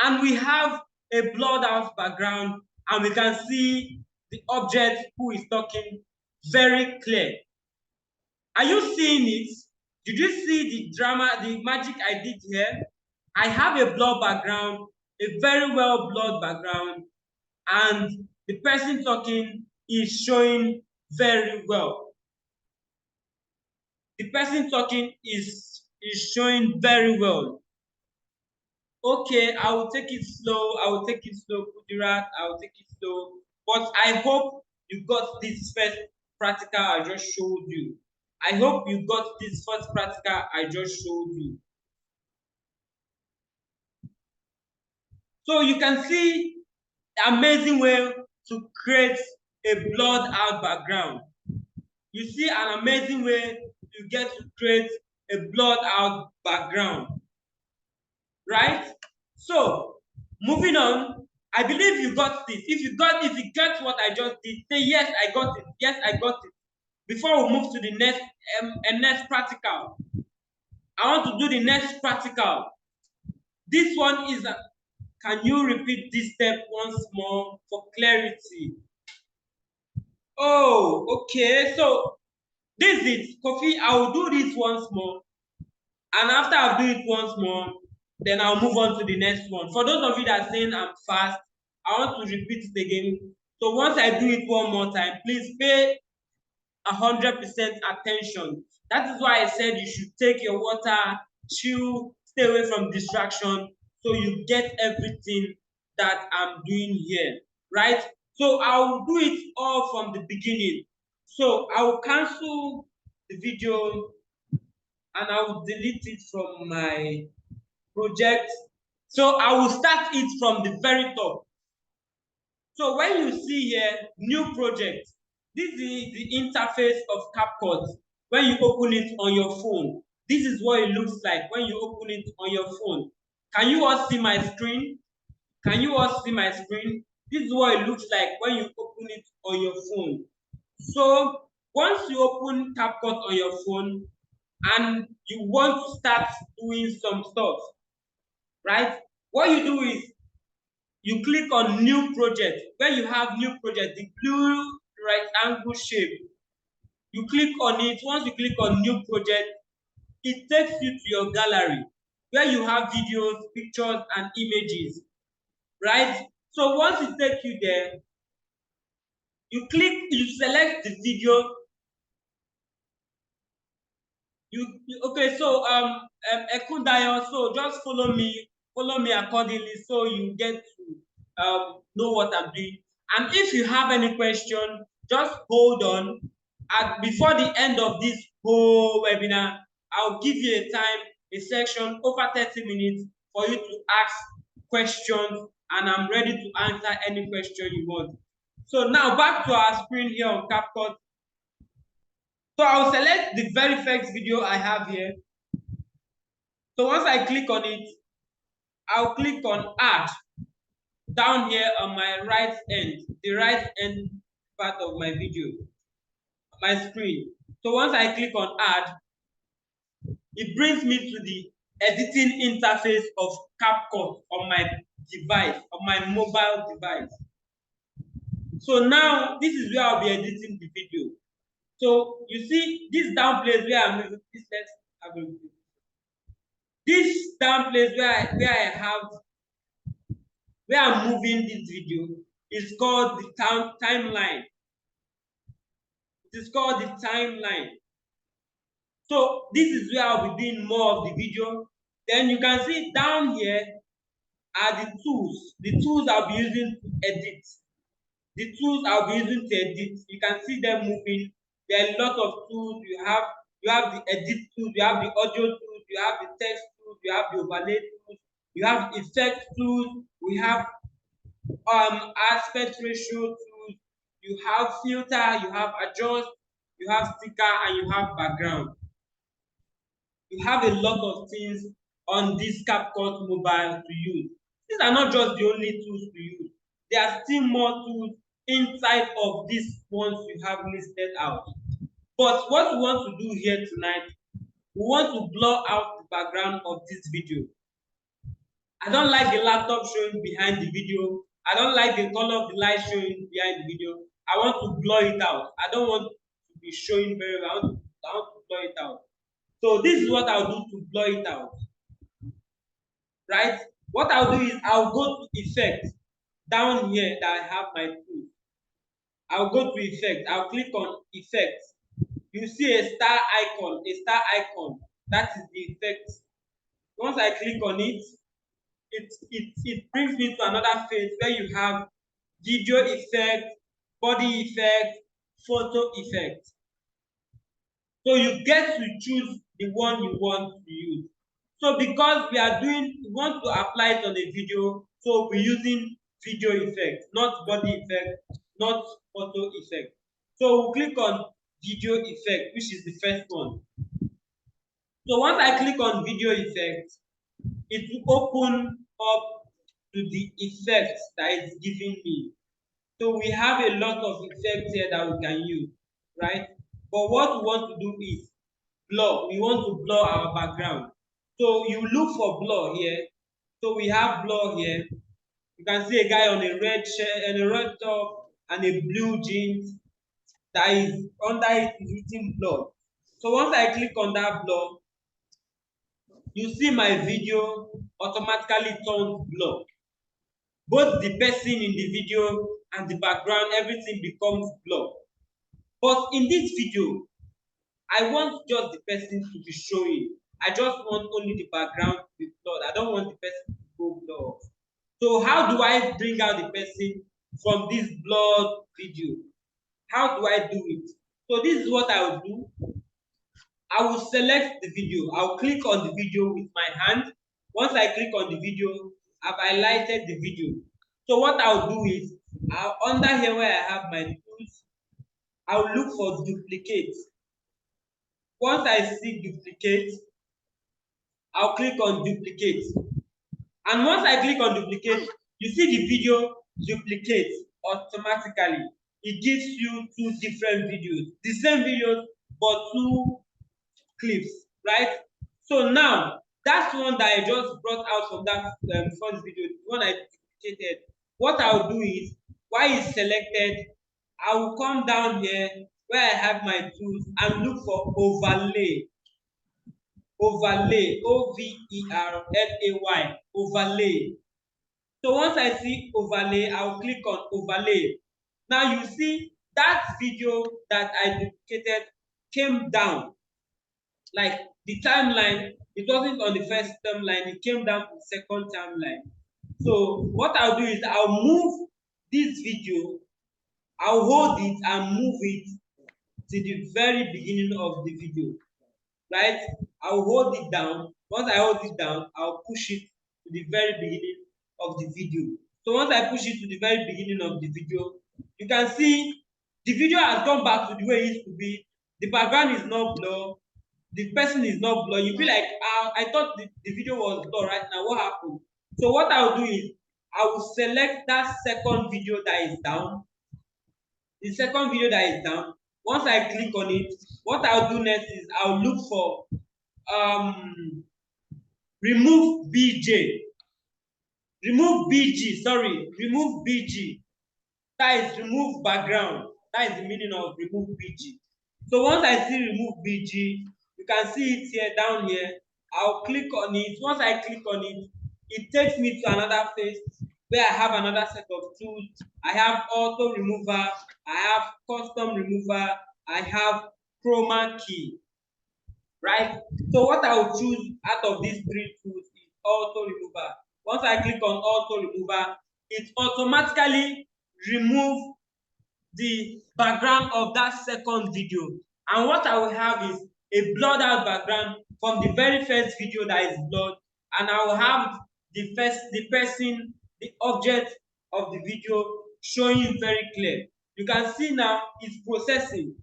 and we have a blurred out background, and we can see the object who is talking very clear. Are you seeing it? Did you see the drama, the magic I did here? I have a blurred background, a very well blurred background, and the person talking is showing very well. The person talking is showing very well. Okay, I will take it slow. I will take it slow, Kudirat. I will take it slow. But I hope you got this first practical I just showed you. I hope you got this first practical I just showed you. So you can see the amazing way to create a blurred out background. You see an amazing way you get to create a blurred out background, right? So moving on, I believe you got this. If you get what I just did, say yes, I got it. Yes, I got it. Before we move to the next practical, I want to do the next practical. This one is can you repeat this step once more for clarity? Oh, okay. So this is Kofi. I will do this once more, and after I do it once more, then I'll move on to the next one. For those of you that are saying I'm fast, I want to repeat it again. So once I do it one more time, please pay 100% attention. That is why I said you should take your water, chill, stay away from distraction, so you get everything that I'm doing here, right? So I'll do it all from the beginning. So I will cancel the video and I will delete it from my project. So I will start it from the very top. So when you see here, new project, this is the interface of CapCut. When you open it on your phone, this is what it looks like when you open it on your phone. Can you all see my screen? Can you all see my screen? This is what it looks like when you open it on your phone. So once you open CapCut on your phone and you want to start doing some stuff, right? What you do is you click on new project. When you have new project, the blue rectangle shape, you click on it. Once you click on new project, it takes you to your gallery where you have videos, pictures, and images, right? So once it takes you there, you select the video. Okay, so Ekundayo, so just follow me accordingly, so you get to know what I'm doing. And if you have any question, just hold on. And before the end of this whole webinar, I'll give you a time, a section over 30 minutes for you to ask questions, and I'm ready to answer any question you want. So now back to our screen here on CapCut. So I'll select the very first video I have here. So once I click on it, I'll click on add down here on my right end, the right end part of my video, my screen. So once I click on add, it brings me to the editing interface of CapCut on my device, on my mobile device. So now this is where I'll be editing the video. So you see this down place where I'm moving, let's have a look. This down place where I'm moving this video is called the timeline. It is called the timeline. So this is where I'll be doing more of the video. Then you can see down here are the tools. The tools I'll be using to edit. The tools I'll be using to edit. You can see them moving. There are a lot of tools. You have the edit tools, you have the audio tools, you have the text tools, you have the overlay tools, you have effect tools, we have aspect ratio tools, you have filter, you have adjust, you have sticker, and you have background. You have a lot of things on this CapCut mobile to use. These are not just the only tools to use. There are still more tools inside of these ones you have listed out. But what we want to do here tonight, we want to blur out the background of this video. I don't like the laptop showing behind the video. I don't like the color of the light showing behind the video. I want to blur it out. I don't want to be showing very well. I want to blur it out. So this is what I'll do to blur it out. Right? What I'll do is I'll go to effect down here that I have my tool. I'll go to effect. I'll click on effect. You see a star icon, That is the effect. Once I click on it, it brings me to another phase where you have video effect, body effect, photo effect. So you get to choose the one you want to use. So because we want to apply it on a video, so we're using video effect, not body effect, not photo effect. So we'll click on video effect, which is the first one. So once I click on video effect, it will open up to the effects that it's giving me. So we have a lot of effects here that we can use, right? But what we want to do is blur. We want to blur our background. So you look for blur here. So we have blur here. You can see a guy on a red shirt and a red top and a blue jeans that is under it is written blur. So once I click on that blur, you see my video automatically turns blur. Both the person in the video and the background, everything becomes blur. But in this video, I want just the person to be showing. I just want only the background to be blurred. I don't want the person to go blur. So how do I bring out the person from this blurred video? How do I do it? So this is what I will do. I will select the video. I'll click on the video with my hand. Once I click on the video, I've highlighted the video. So what I'll do is, under here where I have my tools, I'll look for duplicate. Once I see duplicate, I'll click on duplicate. And once I click on duplicate, you see the video duplicates automatically. It gives you two different videos, the same videos, but two clips, right? So now, that's one that I just brought out from that first video, the one I duplicated. What I'll do is, while it's selected, I will come down here where I have my tools and look for overlay. Overlay, overlay, overlay. So once I see overlay, I'll click on overlay. Now you see that video that I duplicated came down. Like the timeline, it wasn't on the first timeline, it came down to the second timeline. So what I'll do is I'll move this video, I'll hold it and move it to the very beginning of the video, right? I'll hold it down. Once I hold it down, I'll push it to the very beginning of the video. So once I push it to the very beginning of the video, you can see the video has gone back to the way it used to be. The background is not blurred. The person is not blurred. You feel like, I thought the video was blurred right now. What happened? So what I'll do is I will select that second video that is down. The second video that is down. Once I click on it, what I'll do next is I'll look for remove BJ. Remove BG, sorry, remove BG. That is remove background. That is the meaning of remove BG. So once I see remove BG, you can see it here, down here. I'll click on it. Once I click on it, it takes me to another page where I have another set of tools. I have auto remover, I have custom remover, I have chroma key, right? So what I will choose out of these three tools is auto remover. Once I click on auto remover, it automatically remove the background of that second video. And what I will have is a blurred out background from the very first video that is blurred, and I will have the person, the object of the video showing very clear. You can see now it's processing.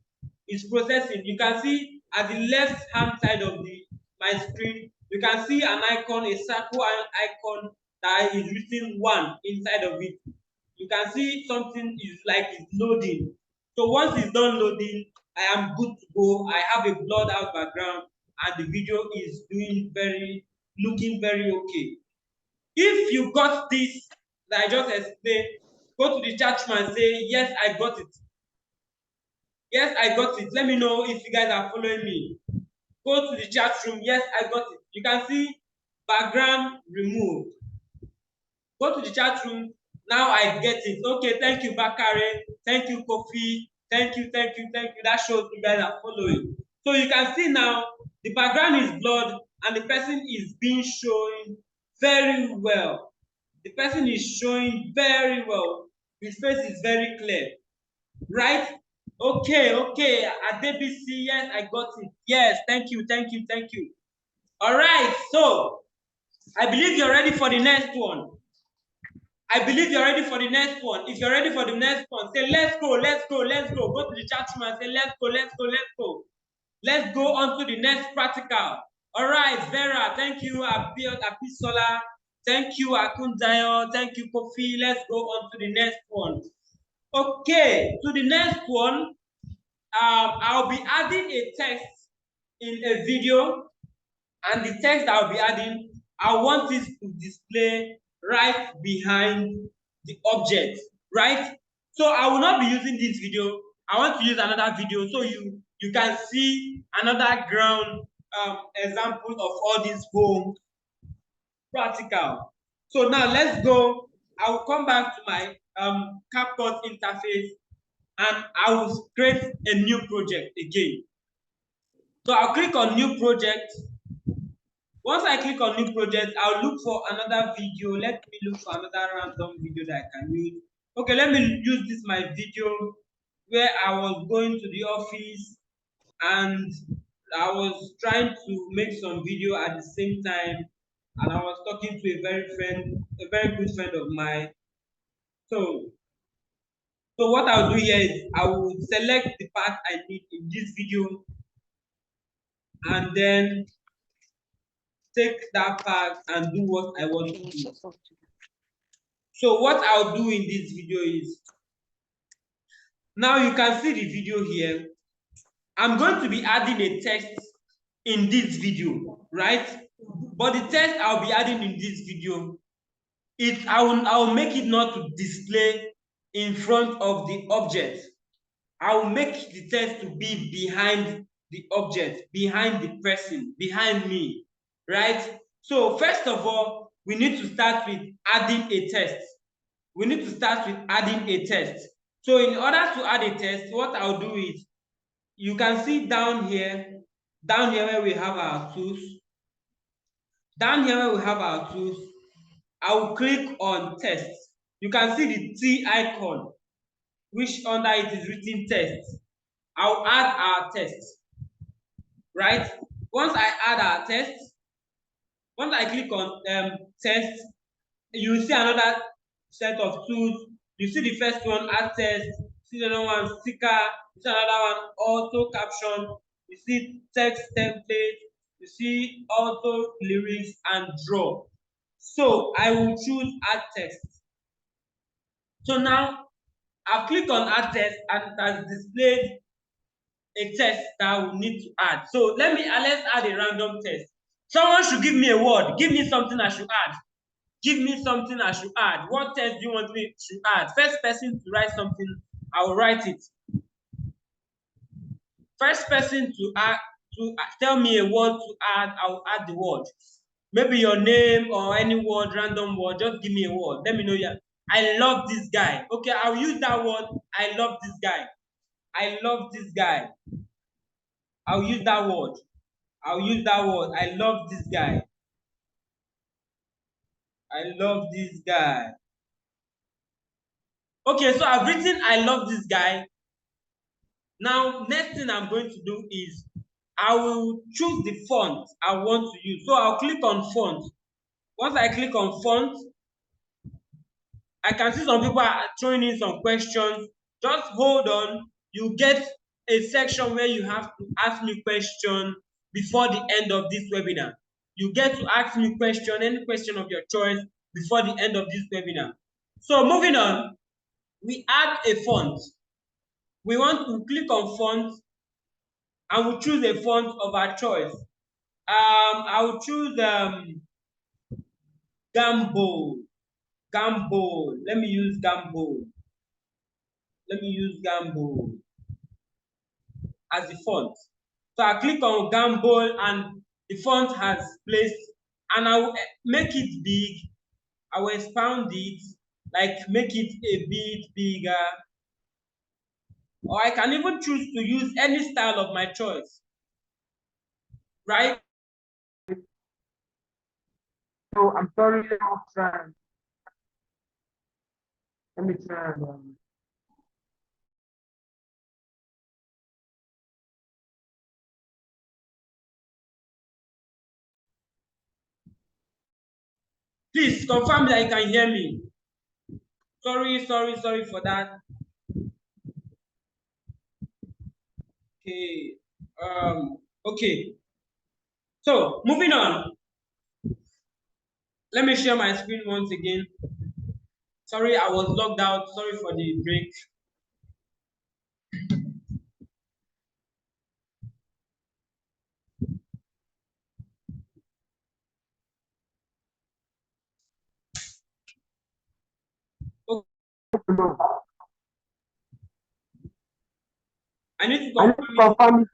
It's processing. You can see at the left hand side of my screen, you can see an icon, a circle icon that is written 1 inside of it. You can see something is like it's loading. So once it's done loading, I am good to go. I have a blurred out background and the video is looking very okay. If you got this that I just explained, go to the chat room and say, yes, I got it. Yes, I got it. Let me know if you guys are following me. Go to the chat room. Yes, I got it. You can see background removed. Go to the chat room. Now I get it. Okay, thank you, Bakare. Thank you, Kofi. Thank you, thank you, thank you. That shows you guys are following. So you can see now the background is blurred and the person is being shown very well. The person is showing very well. His face is very clear. Right? Okay, okay. Adebisi, yes, I got it. Yes, thank you, thank you, thank you. All right, so I believe you're ready for the next one. I believe you're ready for the next one. If you're ready for the next one, say, let's go, let's go, let's go. Go to the chat room and say, let's go, let's go, let's go. Let's go on to the next practical. All right, Vera, thank you, Abisola. Thank you, Akundayo. Thank you, Kofi. Let's go on to the next one. Okay, to the next one, I'll be adding a text in a video, and the text I'll be adding, I want it to display right behind the object, right? So I will not be using this video. I want to use another video so you can see another ground example of all this home practical. So now let's go. I will come back to my CapCut interface and I will create a new project again. So I'll click on new project. Once I click on new project, I'll look for another video. Let me look for another random video that I can use. Okay, let me use this my video where I was going to the office and I was trying to make some video at the same time. and I was talking to a very good friend of mine. So, so what I'll do here is I will select the part I need in this video, and then take that part and do what I want to do. So what I'll do in this video is, now you can see the video here. I'm going to be adding a text in this video, right? But the text I'll be adding in this video, I will make it not to display in front of the object. I will make the text to be behind the object, behind the person, behind me, right? So first of all, we need to start with adding a text. We need to start with adding a text. So in order to add a text, what I'll do is, you can see down here where we have our tools, I will click on text. You can see the T icon, which under it is written text. I'll add our text, right? Once I add our text, once I click on text, you see another set of tools. You see the first one, add text. You see the other one, sticker. You see another one, auto caption. You see text template. You see auto lyrics and draw. So I will choose add text. So now I've clicked on add text and it has displayed a text that we need to add. So let's add a random text. Someone should give me a word. Give me something I should add. Give me something I should add. What text do you want me to add? First person to write something, I will write it. First person to tell me a word to add, I will add the word. Maybe your name or any word, random word, just give me a word. Let me know. Yeah, I love this guy. Okay, I'll use that word. I love this guy. I love this guy. I'll use that word. I'll use that word. I love this guy. I love this guy. Okay, so I've written I love this guy. Now, next thing I'm going to do is I will choose the font I want to use. So I'll click on font. Once I click on font, I can see some people are throwing in some questions. Just hold on. You get a section where you have to ask me question before the end of this webinar. You get to ask me question, any question of your choice, before the end of this webinar. So moving on, we add a font. We want to click on font and we choose a font of our choice. I will choose Gambo. Gambo. Let me use Gambo. Let me use Gambo as the font. So I click on Gambo and the font has placed, and I will make it big. I will expand it, like make it a bit bigger. Or I can even choose to use any style of my choice. Right? So I'm sorry, I'm trying. Let me try. Please confirm that you can hear me. Sorry for that. Okay. Okay. So moving on. Let me share my screen once again. Sorry, I was logged out. Sorry for the break. No, I need to I need to confirm.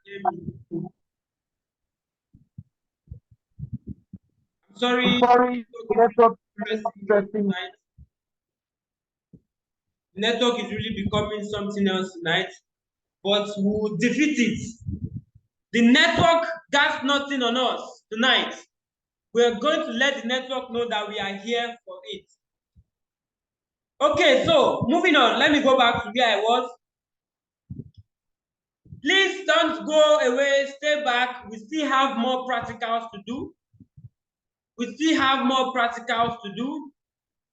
I'm sorry. sorry, network is Network stressing. is really becoming something else tonight, but we'll defeat it. The network got nothing on us tonight. We're going to let the network know that we are here for it. Okay, so moving on. Let me go back to where I was. Please don't go away. Stay back. We still have more practicals to do. We still have more practicals to do.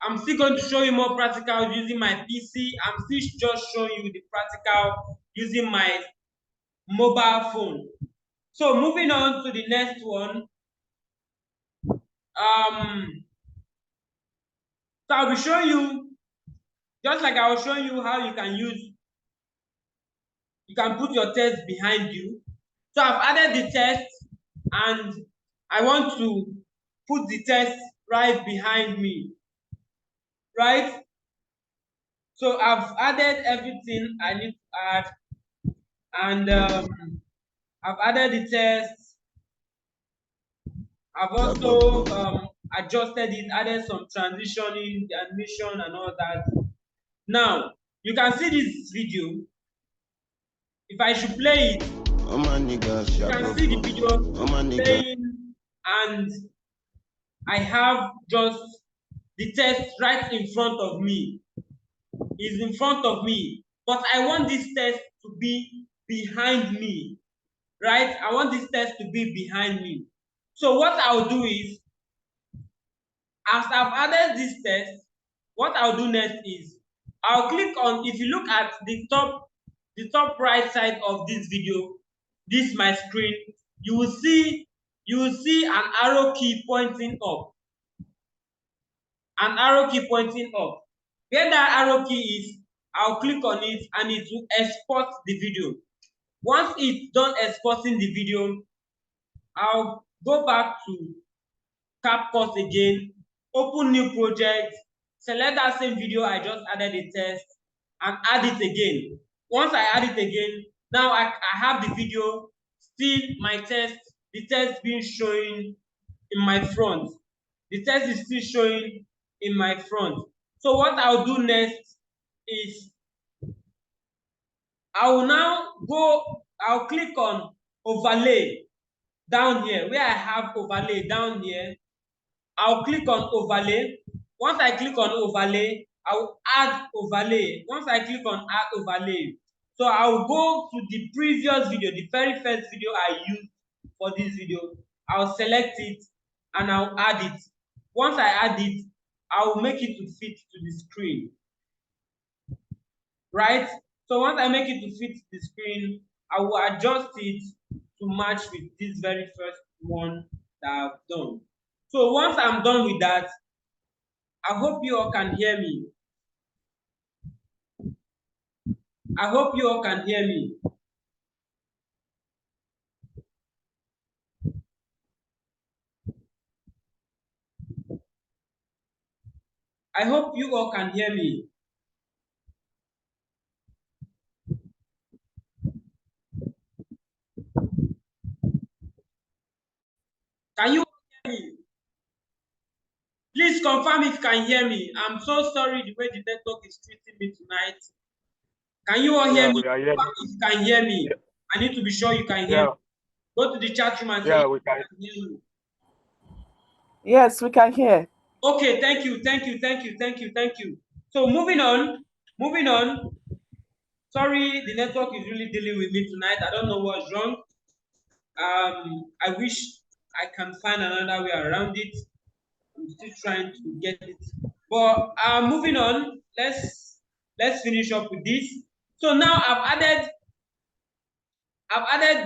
I'm still going to show you more practicals using my PC. I'm still just showing you the practical using my mobile phone. So moving on to the next one. So I'll be showing you, just like I was showing you how you can put your test behind you. So I've added the test and I want to put the test right behind me, right? So I've added everything I need to add, and I've added the test. I've also adjusted it, added some transitioning, the animation and all that. Now, you can see this video. If I should play it, you can see the video playing, and I have just the test right in front of me. Is in front of me, but I want this test to be behind me, right? I want this test to be behind me. So what I'll do is, as I've added this test, what I'll do next is I'll click on, if you look at the top right side of this video, this my screen, you will see an arrow key pointing up. An arrow key pointing up. Where that arrow key is, I'll click on it and it will export the video. Once it's done exporting the video, I'll go back to CapCut again, open new project, select that same video I just added a test, and add it again. Once I add it again, now I have the video, still my test, the test being showing in my front. The test is still showing in my front. So what I'll do next is I'll click on overlay down here, where I have overlay down here. I'll click on overlay. Once I click on overlay, I'll add overlay. Once I click on add overlay, so I'll go to the previous video, the very first video I used for this video. I'll select it and I'll add it. Once I add it, I'll make it to fit to the screen, right? So once I make it to fit the screen, I will adjust it to match with this very first one that I've done. So once I'm done with that, I hope you all can hear me. I hope you all can hear me. I hope you all can hear me. Can you hear me? Please confirm if you can hear me. I'm so sorry the way the network is treating me tonight. Can you all hear me? If you can hear me, I need to be sure you can hear me. Go to the chat room and say we can hear you. Yes, we can hear. Okay, thank you. So moving on. Sorry, the network is really dealing with me tonight. I don't know what's wrong. I wish I can find another way around it. I'm still trying to get it. But moving on, let's finish up with this. So now I've added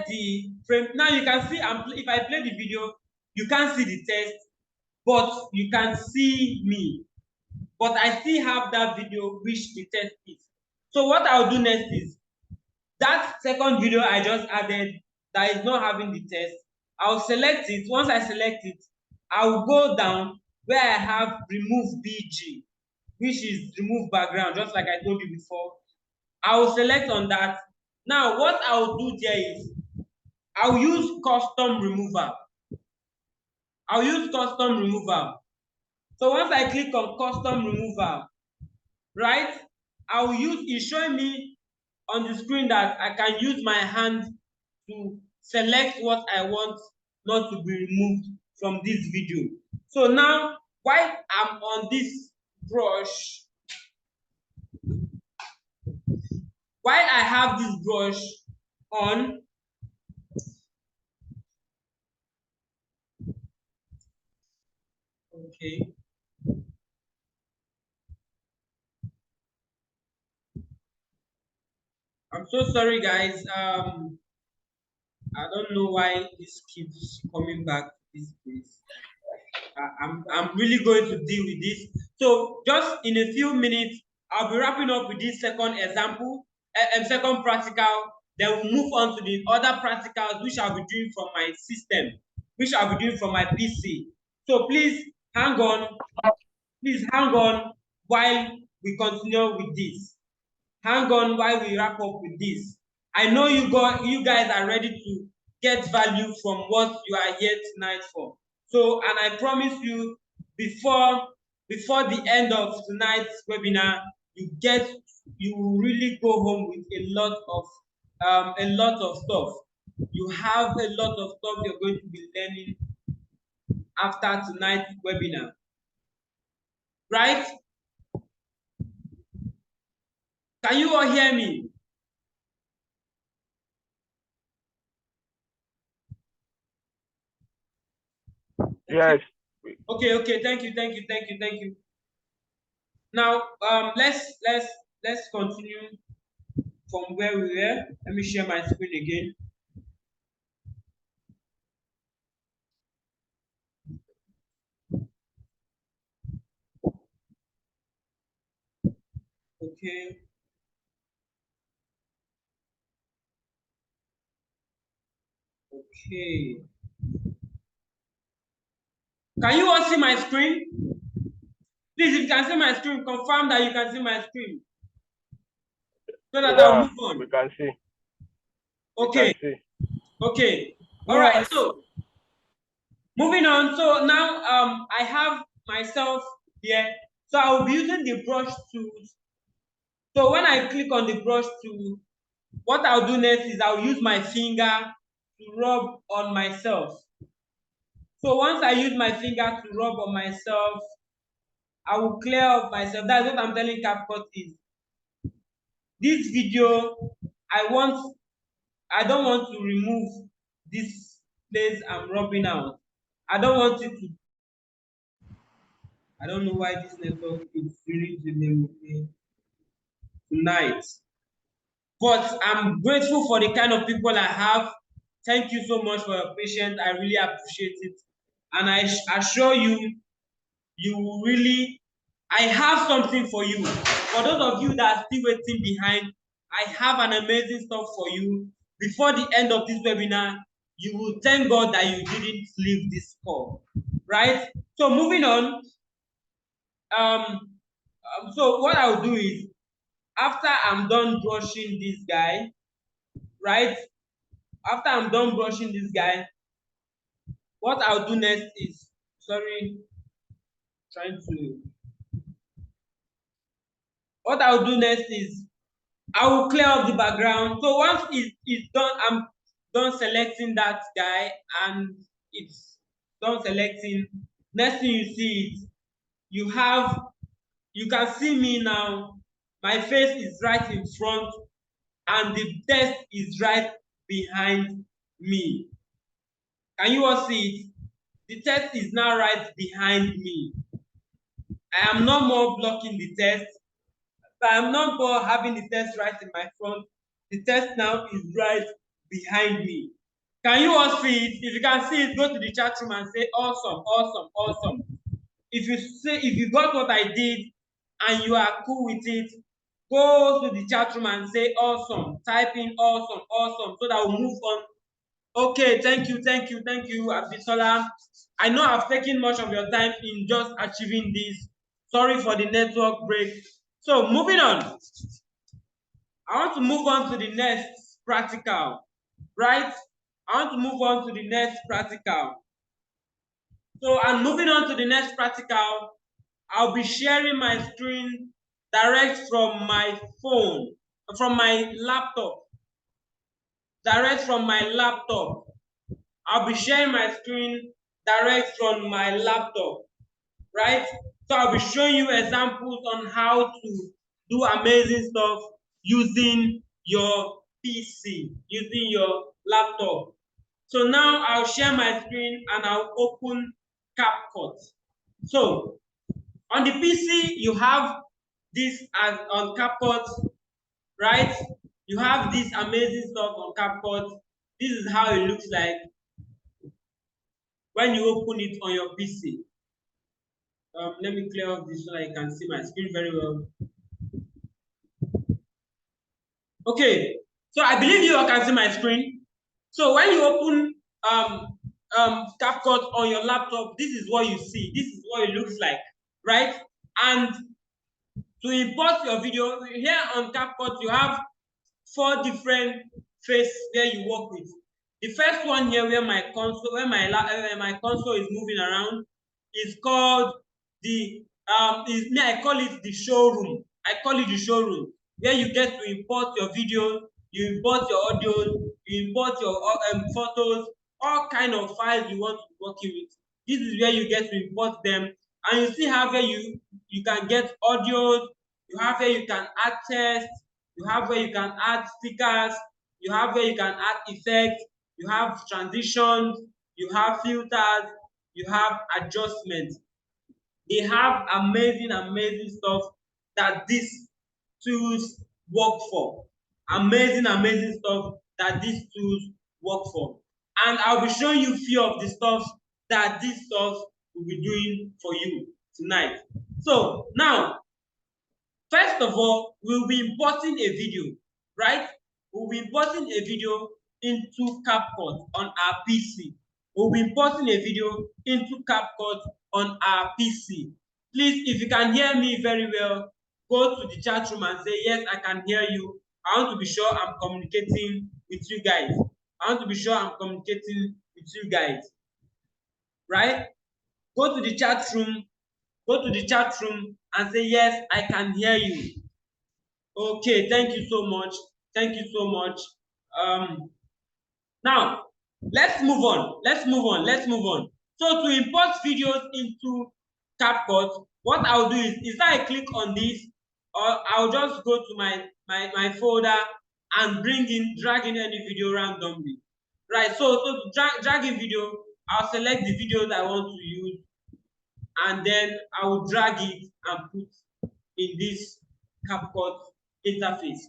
the frame. Now you can see, if I play the video, you can't see the test, but you can see me. But I still have that video which the test is. So what I'll do next is that second video I just added that is not having the test, I'll select it. Once I select it, I'll go down where I have remove BG, which is remove background, just like I told you before. I'll select on that. Now what I'll do there is I'll use custom remover. So once I click on custom remover, right, it's showing me on the screen that I can use my hand to select what I want not to be removed from this video. So now, while I'm on this brush, while I have this brush on, Okay. I'm so sorry, guys. I don't know why this keeps coming back to this place. I'm really going to deal with this. So just in a few minutes, I'll be wrapping up with this second example, second practical. Then we'll move on to the other practicals, which I'll be doing from my system, which I'll be doing from my PC. So please hang on. Please hang on while we continue with this. Hang on while we wrap up with this. I know you guys are ready to get value from what you are here tonight for. So, and I promise you, before the end of tonight's webinar, you will really go home with a lot of stuff. You have a lot of stuff you're going to be learning after tonight's webinar, right? Can you all hear me? Yes. Okay. Thank you. Now, let's continue from where we were. Let me share my screen again. Okay. Okay. Can you all see my screen? Please, if you can see my screen, confirm that you can see my screen, so that I'll move on. We can see. Okay. We can see. Okay. All right. So moving on. So now I have myself here. So I will be using the brush tools. So when I click on the brush tool, what I'll do next is I'll use my finger to rub on myself. So once I use my finger to rub on myself, I will clear up myself. That's what I'm telling CapCut is. This video, I don't want to remove this place I'm rubbing out. I don't want it to. I don't know why this network is really dealing with me tonight. But I'm grateful for the kind of people I have. Thank you so much for your patience. I really appreciate it. And I assure you, you will really, I have something for you. For those of you that are still waiting behind, I have an amazing stuff for you. Before the end of this webinar, you will thank God that you didn't leave this call, right? So moving on, so what I'll do is, after I'm done brushing this guy, right? After I'm done brushing this guy, what I'll do next is, what I'll do next is I will clear up the background. So once it's done, I'm done selecting that guy and it's done selecting. Next thing you see is you can see me now. My face is right in front and the text is right behind me. Can you all see it? The text is now right behind me. I am no more blocking the text. I am not more having the text right in my front. The text now is right behind me. Can you all see it? If you can see it, go to the chat room and say awesome. If you got what I did and you are cool with it, go to the chat room and say awesome. Type in awesome, so that we'll move on. Okay, thank you, Abisola. I know I've taken much of your time in just achieving this. Sorry for the network break. So moving on, I want to move on to the next practical, right? I want to move on to the next practical. So I'm moving on to the next practical. I'll be sharing my screen direct from my phone, from my laptop. Direct from my laptop. I'll be sharing my screen direct from my laptop, right? So I'll be showing you examples on how to do amazing stuff using your PC, using your laptop. So now I'll share my screen and I'll open CapCut. So on the PC, you have this as on CapCut, right? You have this amazing stuff on CapCut. This is how it looks like when you open it on your PC. Let me clear off this so that you can see my screen very well. Okay, so I believe you all can see my screen. So when you open CapCut on your laptop, this is what you see. This is what it looks like, right? And to import your video, here on CapCut, you have 4 different faces where you work with. The first one here, where my console, my console is moving around, is called the I call it the showroom. I call it the showroom, where you get to import your video, you import your audio, you import your photos, all kind of files you want to be working with. This is where you get to import them, and you see how where you can get audio, you have where you can add text, you have where you can add stickers, you have where you can add effects, you have transitions, you have filters, you have adjustments. They have amazing stuff that these tools work for. Amazing stuff that these tools work for. And I'll be showing you few of the stuff that this stuff will be doing for you tonight. So now, first of all, we'll be importing a video, right? We'll be importing a video into CapCut on our PC. We'll be importing a video into CapCut on our PC. Please, if you can hear me very well, go to the chat room and say, yes, I can hear you. I want to be sure I'm communicating with you guys. I want to be sure I'm communicating with you guys, right? Go to the chat room, and say, yes, I can hear you. Okay, thank you so much. Thank you so much. Now, let's move on. So to import videos into CapCut, what I'll do is that I click on this, or I'll just go to my folder and drag in any video randomly. Right, so to drag in video, I'll select the video that I want to use, and then I will drag it and put in this CapCut interface.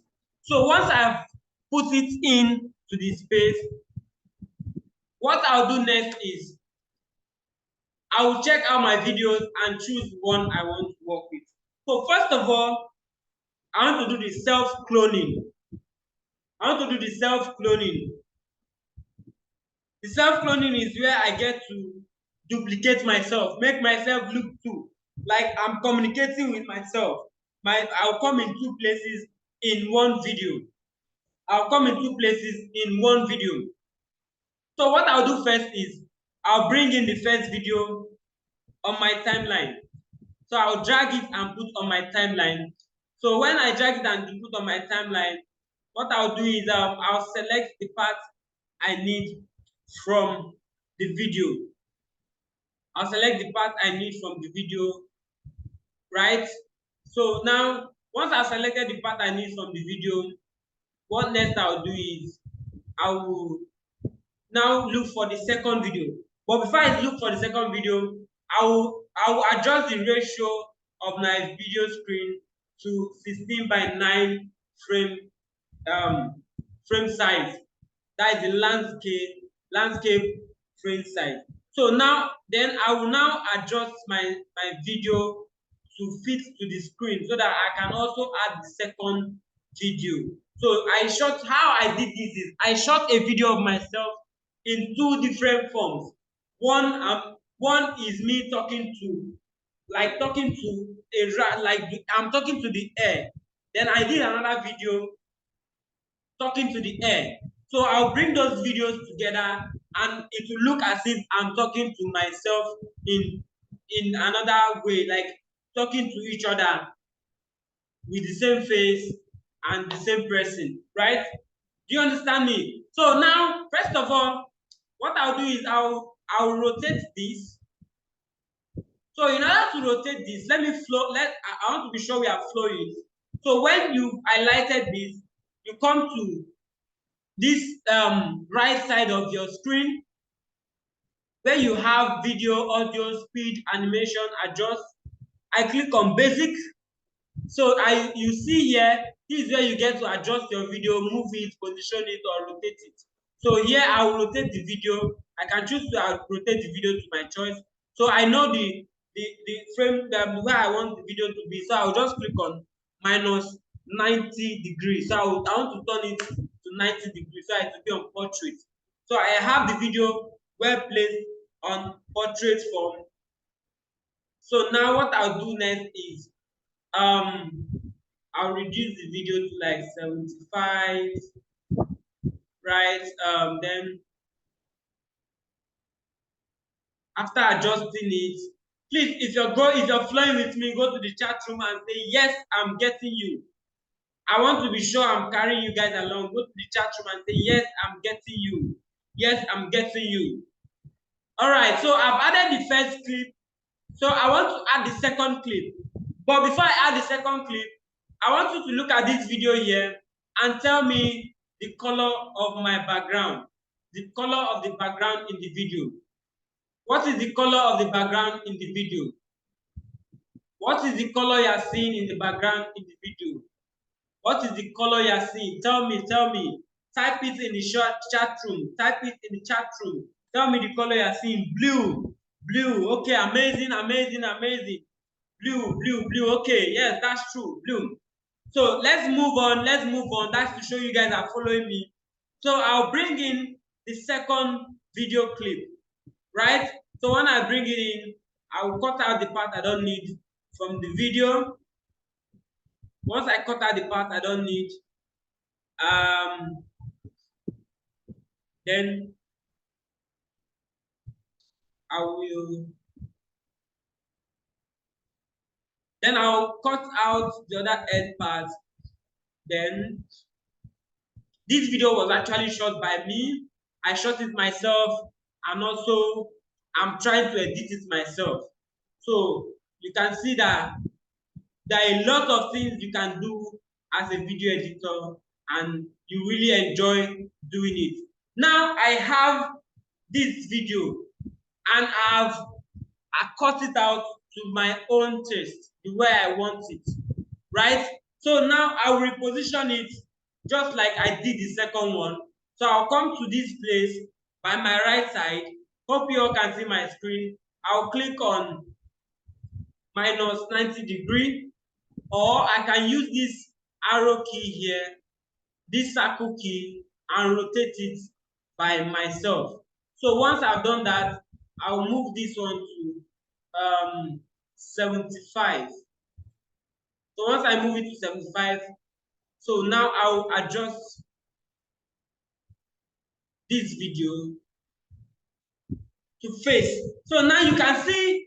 So once I've put it in to the space, what I'll do next is I will check out my videos and choose one I want to work with. So first of all, I want to do the self-cloning. The self-cloning is where I get to duplicate myself, make myself look too like I'm communicating with myself. I'll come in 2 places in one video. So what I'll do first is I'll bring in the first video on my timeline. So I'll drag it and put on my timeline. So when I drag it and put on my timeline, what I'll do is I'll select the part I need from the video. Right? So now, once I've selected the part I need from the video, what next I'll do is I will now look for the second video. But before I look for the second video, I will adjust the ratio of my video screen to 16:9 frame size. That is the landscape frame size. So now, then I will now adjust my video to fit to the screen so that I can also add the second video. So how I did this is I shot a video of myself in 2 different forms. One is me talking to I'm talking to the air. Then I did another video talking to the air. So I'll bring those videos together and it will look as if I'm talking to myself in another way, like talking to each other with the same face and the same person, right? Do you understand me? So now, first of all, what I'll do is I'll rotate this. So in order to rotate this, I want to be sure we are flowing. So when you highlighted this, you come to this right side of your screen, where you have video, audio, speed, animation, adjust. I click on basic. So you see here, this is where you get to adjust your video, move it, position it, or rotate it. So here I will rotate the video. I can choose to rotate the video to my choice. So I know the frame where I want the video to be. So I'll just click on minus 90 degrees. So I want to turn it to 90 degrees so it will be on portrait. So I have the video well placed on portrait form. So now what I'll do next is I'll reduce the video to like 75, right? Then after adjusting it, please, if you're flowing with me, go to the chat room and say, yes, I'm getting you. I want to be sure I'm carrying you guys along. Go to the chat room and say, yes, I'm getting you. Yes, I'm getting you. All right, so I've added the first clip. So I want to add the second clip. But before I add the second clip, I want you to look at this video here and tell me the color of my background. The color of the background in the video. What is the color of the background in the video? What is the color you are seeing in the background in the video? What is the color you are seeing? Tell me, tell me. Type it in the chat room. Type it in the chat room. Tell me the color you are seeing. Blue. Blue. Okay, amazing, amazing, amazing. Blue, blue, blue. Okay, yes, that's true. Blue. So let's move on. Let's move on. That's to show you guys are following me. So I'll bring in the second video clip, right? So when I bring it in, I will cut out the part I don't need from the video. Once I cut out the part I don't need, then I'll cut out the other end part. Then this video was actually shot by me. I shot it myself, and also I'm trying to edit it myself. So you can see that there are a lot of things you can do as a video editor, and you really enjoy doing it. Now I have this video, and I cut it out to my own taste, the way I want it, right? So now I will reposition it just like I did the second one. So I'll come to this place by my right side. Hope you all can see my screen. I'll click on minus 90 degree, or I can use this arrow key here, this circle key, and rotate it by myself. So once I've done that, I'll move this one to 75. So once I move it to 75, so now I'll adjust this video to face. So now you can see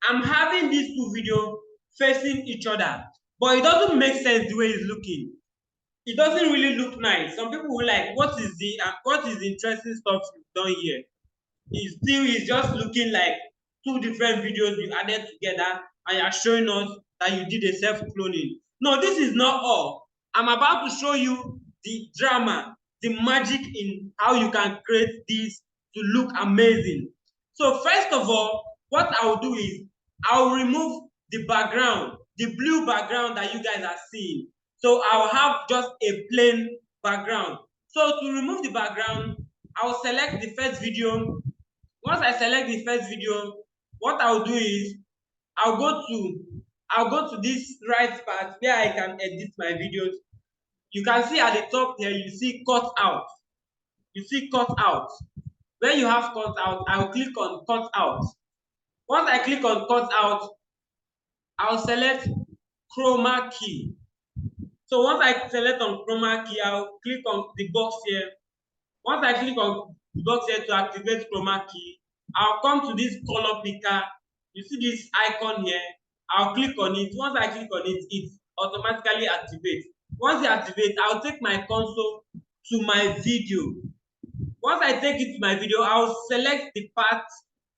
I'm having these two videos facing each other, but it doesn't make sense the way it's looking. It doesn't really look nice. Some people will like, what is the interesting stuff you've done here? It's just looking like two different videos you added together, and you're showing us that you did a self-cloning. No, this is not all. I'm about to show you the drama, the magic in how you can create this to look amazing. So first of all, what I'll do is I'll remove the background, the blue background that you guys are seeing. So I'll have just a plain background. So to remove the background, I'll select the first video. Once I select the first video, what I'll do is I'll go to this right part where I can edit my videos. You can see at the top there, you see cut out. You see cut out. When you have cut out, I'll click on cut out. Once I click on cut out, I'll select chroma key. So once I select on chroma key, I'll click on the box here. Once I click on the box here to activate chroma key, I'll come to this color picker. You see this icon here. I'll click on it. Once I click on it, it automatically activates. Once it activates, I'll take my console to my video. Once I take it to my video, I'll select the part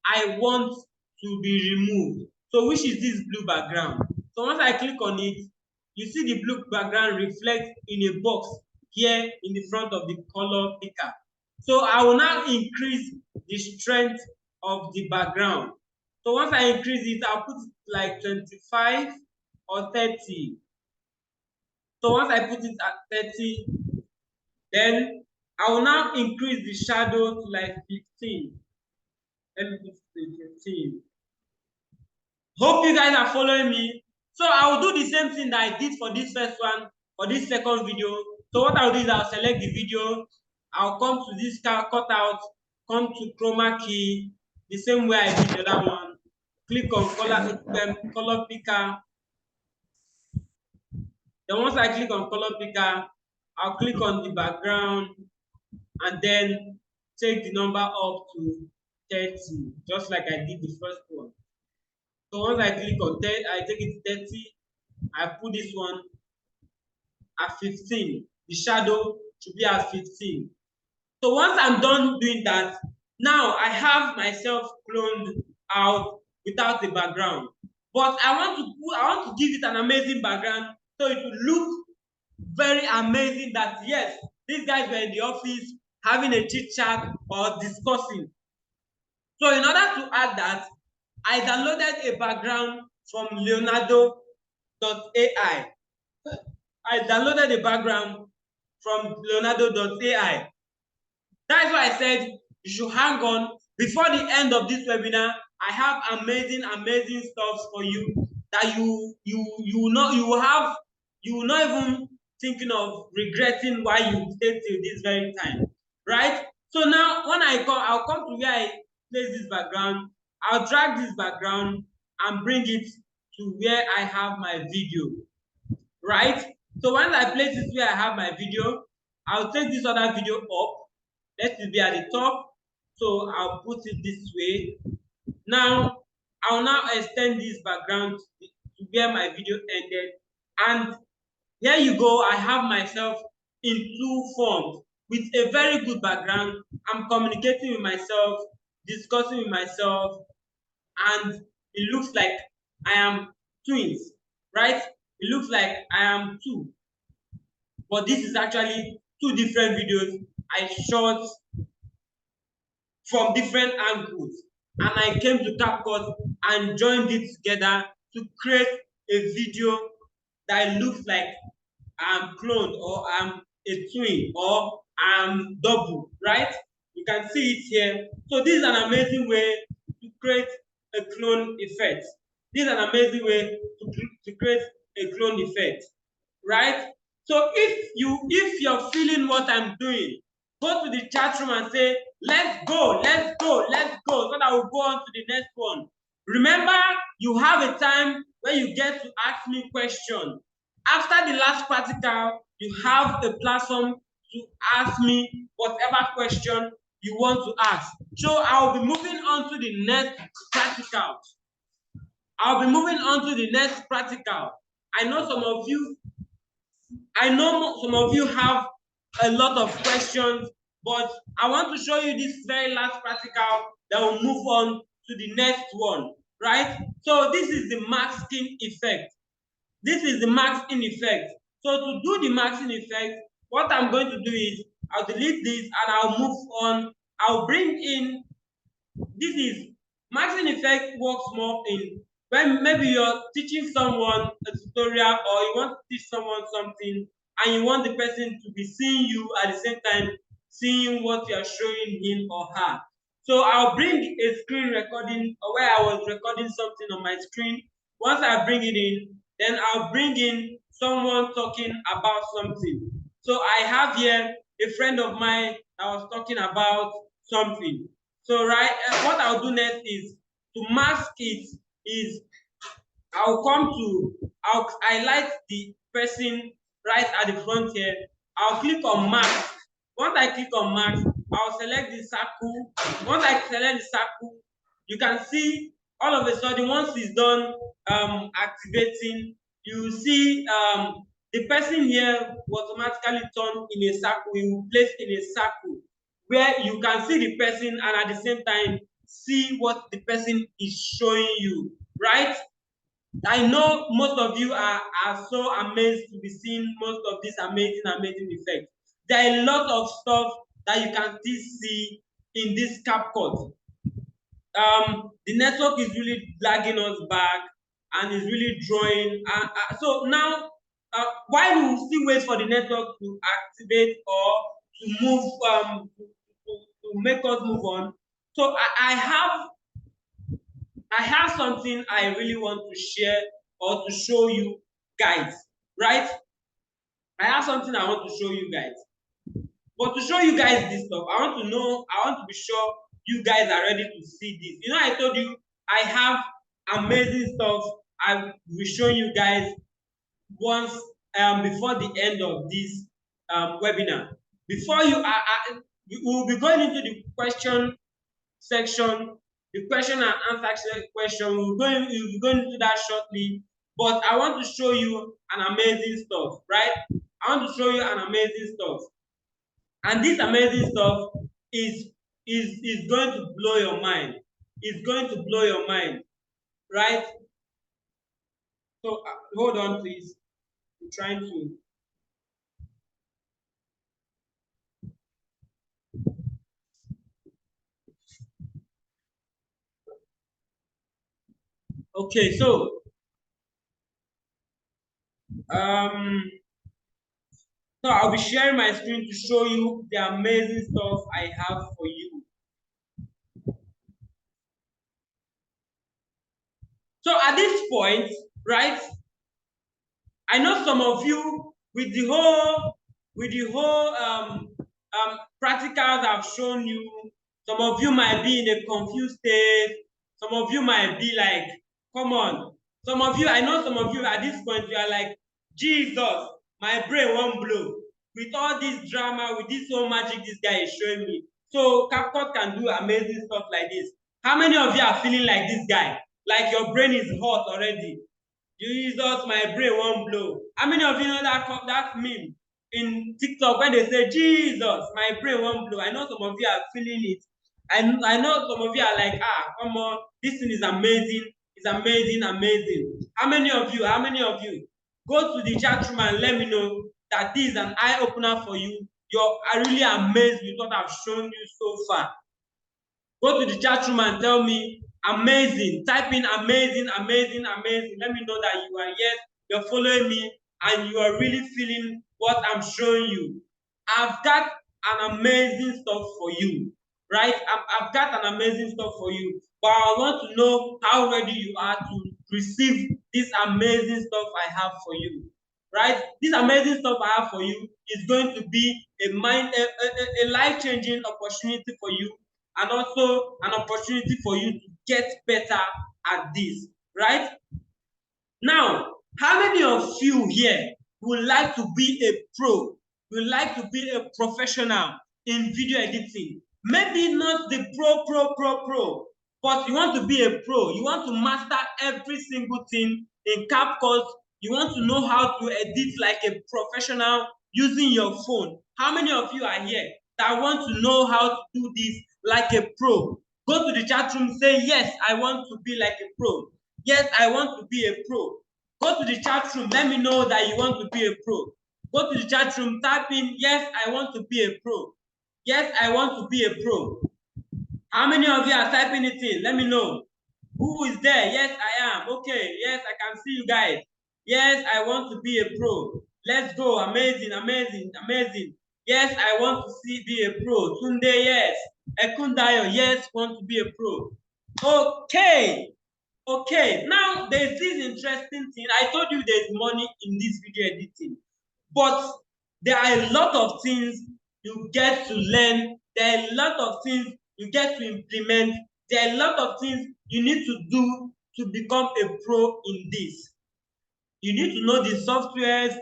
I want to be removed. So which is this blue background. So once I click on it, you see the blue background reflect in a box here in the front of the color picker. So I will now increase the strength of the background. So once I increase it, I'll put it like 25 or 30. So once I put it at 30, then I will now increase the shadow to like 15. Let me put it to 15. Hope you guys are following me. So I will do the same thing that I did for this first one, for this second video. So what I'll do is I'll select the video, I'll come to this cutout, come to chroma key, the same way I did the other one. Click on color picker. Then once I click on color picker, I'll click on the background and then take the number up to 30, just like I did the first one. So once I click on 30, I take it to 30, I put this one at 15. The shadow should be at 15. So once I'm done doing that, now I have myself cloned out without the background. But I want to give it an amazing background so it will look very amazing that yes, these guys were in the office having a chit chat or discussing. So in order to add that, I downloaded a background from Leonardo.ai. I downloaded a background from Leonardo.ai. That's why I said you should hang on. Before the end of this webinar, I have amazing stuff for you that you will not even thinking of regretting why you stayed till this very time, right? So now when I'll come to where I place this background. I'll drag this background and bring it to where I have my video, right? So once I place it where I have my video, I'll take this other video up. Let it be at the top. So I'll put it this way. Now I'll now extend this background to where my video ended. And here you go. I have myself in two forms with a very good background. I'm communicating with myself, discussing with myself, and it looks like I am twins, right? It looks like I am two. But this is actually two different videos I shot from different angles, and I came to CapCut and joined it together to create a video that looks like I'm cloned or I'm a twin or I'm double, right? You can see it here. So this is an amazing way to create a clone effect. This is an amazing way to create a clone effect, right? So if you're feeling what I'm doing, go to the chat room and say, let's go, let's go, let's go, so that we'll go on to the next one. Remember, you have a time where you get to ask me questions. After the last practical, you have a platform to ask me whatever question you want to ask. So I'll be moving on to the next practical. I know some of you have a lot of questions, but I want to show you this very last practical that will move on to the next one, right? So this is the masking effect. So to do the masking effect, what I'm going to do is I'll delete this and I'll move on. I'll bring in, this is masking effect works more in when maybe you're teaching someone a tutorial or you want to teach someone something and you want the person to be seeing you at the same time seeing what you're showing him or her. So I'll bring a screen recording or where I was recording something on my screen. Once I bring it in, then I'll bring in someone talking about something. So I have here a friend of mine that was talking about something. So what I'll do next is to mask it is I'll highlight the person right at the front here. I'll click on mask. Once I click on mask, I'll select the circle. Once I select the circle, you can see all of a sudden once it's done activating, you see the person here will automatically turn in a circle. You will place in a circle where you can see the person and at the same time see what the person is showing you, right? I know most of you are so amazed to be seeing most of these amazing effects. There are a lot of stuff that you can still see in this CapCut. the network is really lagging us back and is really drawing. So now, while we will still wait for the network to activate or to move, to make us move on. So I have something I really want to share or to show you guys, right? I have something I want to show you guys. But to show you guys this stuff, I want to be sure you guys are ready to see this. You know, I told you I have amazing stuff I will be showing you guys once before the end of this webinar. Before we will be going into the question section, the question and answer question. We'll be going into that shortly. But I want to show you an amazing stuff, right? I want to show you an amazing stuff. And this amazing stuff is is going to blow your mind. It's going to blow your mind, right? So hold on, please. I'm trying to. Okay, so um, so I'll be sharing my screen to show you the amazing stuff I have for you. So at this point, right? I know some of you with the whole practicals I've shown you. Some of you might be in a confused state. Some of you might be like, come on. Some of you, I know some of you at this point, you are like, Jesus, my brain won't blow. With all this drama, with this whole magic this guy is showing me. So CapCut can do amazing stuff like this. How many of you are feeling like this guy? Like your brain is hot already? Jesus, my brain won't blow. How many of you know that meme in TikTok when they say, Jesus, my brain won't blow? I know some of you are feeling it. I know some of you are like, come on, this thing is amazing. It's amazing, amazing. How many of you? How many of you? Go to the chat room and let me know that this is an eye opener for you. You're really amazed with what I've shown you so far. Go to the chat room and tell me amazing. Type in amazing, amazing, amazing. Let me know that you are, yes, you're following me and you are really feeling what I'm showing you. I've got an amazing stuff for you, right? I've got an amazing stuff for you. But I want to know how ready you are to receive this amazing stuff I have for you, right? This amazing stuff I have for you is going to be a life-changing opportunity for you, and also an opportunity for you to get better at this, right? Now, how many of you here would like to be a pro, would like to be a professional in video editing? Maybe not the pro, but you want to be a pro. You want to master every single thing in CapCut. You want to know how to edit like a professional using your phone. How many of you are here that want to know how to do this like a pro? Go to the chat room, say, yes, I want to be like a pro. Yes, I want to be a pro. Go to the chat room, let me know that you want to be a pro. Go to the chat room, type in, yes, I want to be a pro. Yes, I want to be a pro. How many of you are typing it in? Let me know. Who is there? Yes, I am. Okay, yes, I can see you guys. Yes, I want to be a pro. Let's go. Amazing, amazing, amazing. Yes, I want to be a pro. Tunde, yes. Ekundayo, yes, want to be a pro. Okay. Okay, now there's this interesting thing. I told you there's money in this video editing, but there are a lot of things you get to learn. There are a lot of things you get to implement. There are a lot of things you need to do to become a pro in this. You need to know the softwares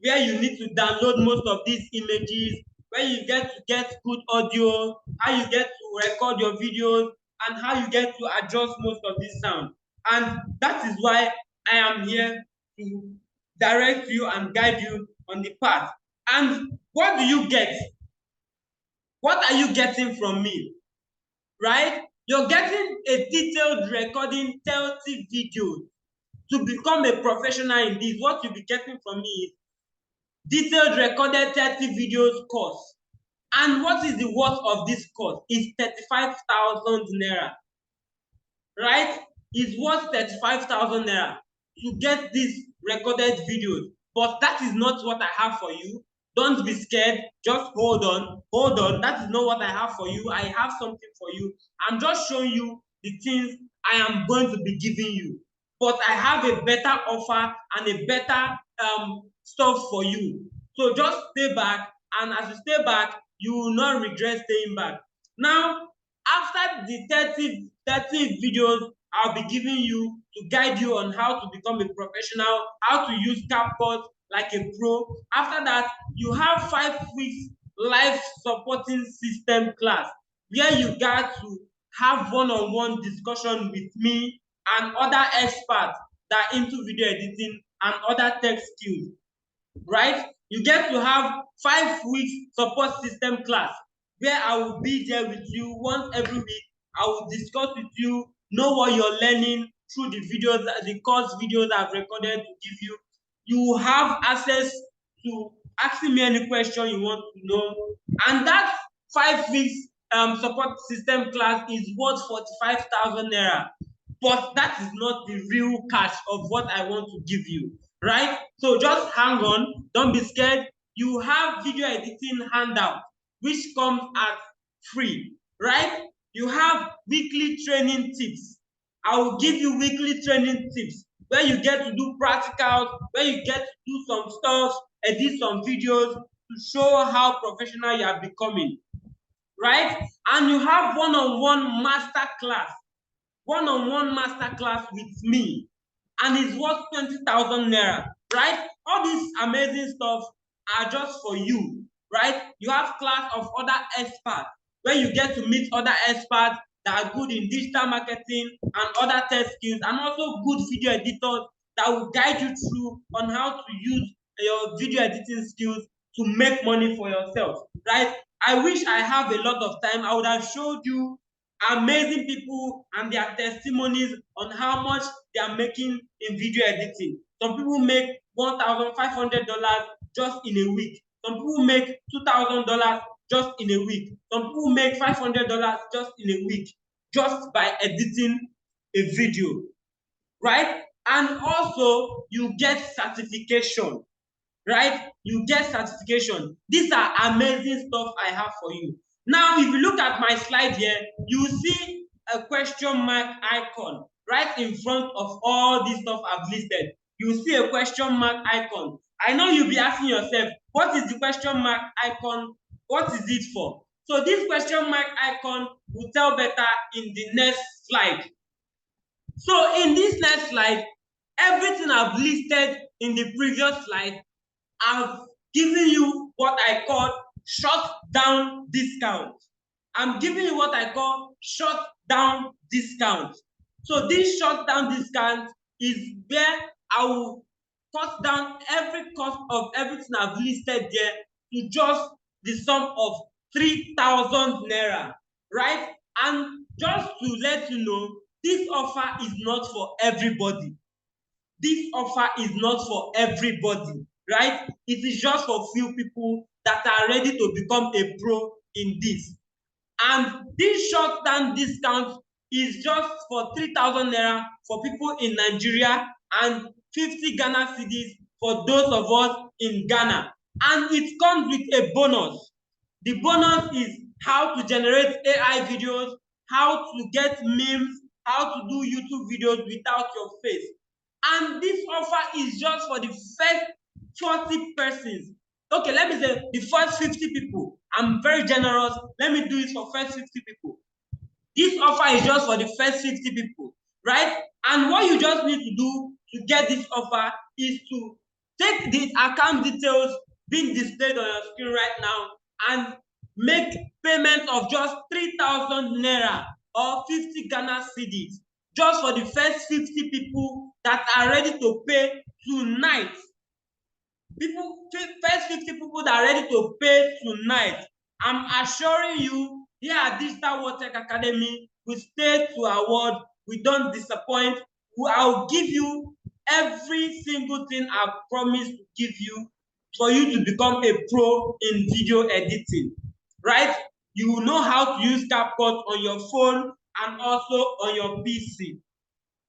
where you need to download most of these images, where you get to get good audio, how you get to record your videos, and how you get to adjust most of this sound. And that is why I am here to direct you and guide you on the path. And what do you get? What are you getting from me? Right? You're getting a detailed recording 30 videos. To become a professional in this, what you'll be getting from me is detailed recorded 30 videos course. And what is the worth of this course? It's 35,000 naira. right, is worth 35,000 naira to get these recorded videos. But that is not what I have for you. Don't be scared. Just hold on. Hold on. That is not what I have for you. I have something for you. I'm just showing you the things I am going to be giving you. But I have a better offer and a better stuff for you. So just stay back, and as you stay back, you will not regret staying back. Now, after the 30 videos I'll be giving you to guide you on how to become a professional, how to use CapCut like a pro. After that, you have 5 weeks life supporting system class where you get to have one-on-one discussion with me and other experts that are into video editing and other tech skills, right? You get to have 5 weeks support system class where I will be there with you once every week. I will discuss with you, know what you're learning through the videos, the course videos I've recorded to give you. You will have access to asking me any question you want to know. And that 5 weeks support system class is worth 45,000 naira. But that is not the real cash of what I want to give you, right? So just hang on, don't be scared. You have video editing handout, which comes at free, right? You have weekly training tips. I will give you weekly training tips where you get to do practicals, where you get to do some stuff, edit some videos to show how professional you are becoming, right? And you have one-on-one master class, with me, and it's worth 20,000 naira, right? All these amazing stuff are just for you, right? You have class of other experts where you get to meet other experts that are good in digital marketing and other tech skills, and also good video editors that will guide you through on how to use your video editing skills to make money for yourself, right? I wish I have a lot of time. I would have showed you amazing people and their testimonies on how much they are making in video editing. Some people make $1,500 just in a week. Some people make $2,000 just in a week. Some people make $500 just in a week, just by editing a video, right? And also, you get certification, right? You get certification. These are amazing stuff I have for you. Now, if you look at my slide here, you see a question mark icon right in front of all this stuff I've listed. You see a question mark icon. I know you'll be asking yourself, what is the question mark icon? What is it for? So this question mark icon will tell better in the next slide. So in this next slide, everything I've listed in the previous slide, I've given you what I call short down discount. I'm giving you what I call short down discount. So this short down discount is where I will cut down every cost of everything I've listed there to just the sum of 3,000 naira, right? And just to let you know, this offer is not for everybody. This offer is not for everybody, right? It is just for few people that are ready to become a pro in this. And this short-term discount is just for 3,000 naira for people in Nigeria and 50 Ghana cedis for those of us in Ghana. And it comes with a bonus. The bonus is how to generate AI videos, how to get memes, how to do YouTube videos without your face. And this offer is just for the first 40 persons. Okay, let me say the first 50 people. I'm very generous. Let me do it for first 50 people. This offer is just for the first 50 people, right? And what you just need to do to get this offer is to take the account details being displayed on your screen right now and make payment of just 3,000 naira or 50 Ghana cedis just for the first 50 people that are ready to pay tonight. First 50 people that are ready to pay tonight. I'm assuring you, here at Digital World Tech Academy, we stay to our word, we don't disappoint. I'll give you every single thing I've promised to give you for you to become a pro in video editing, right? You will know how to use CapCut on your phone, and also on your PC,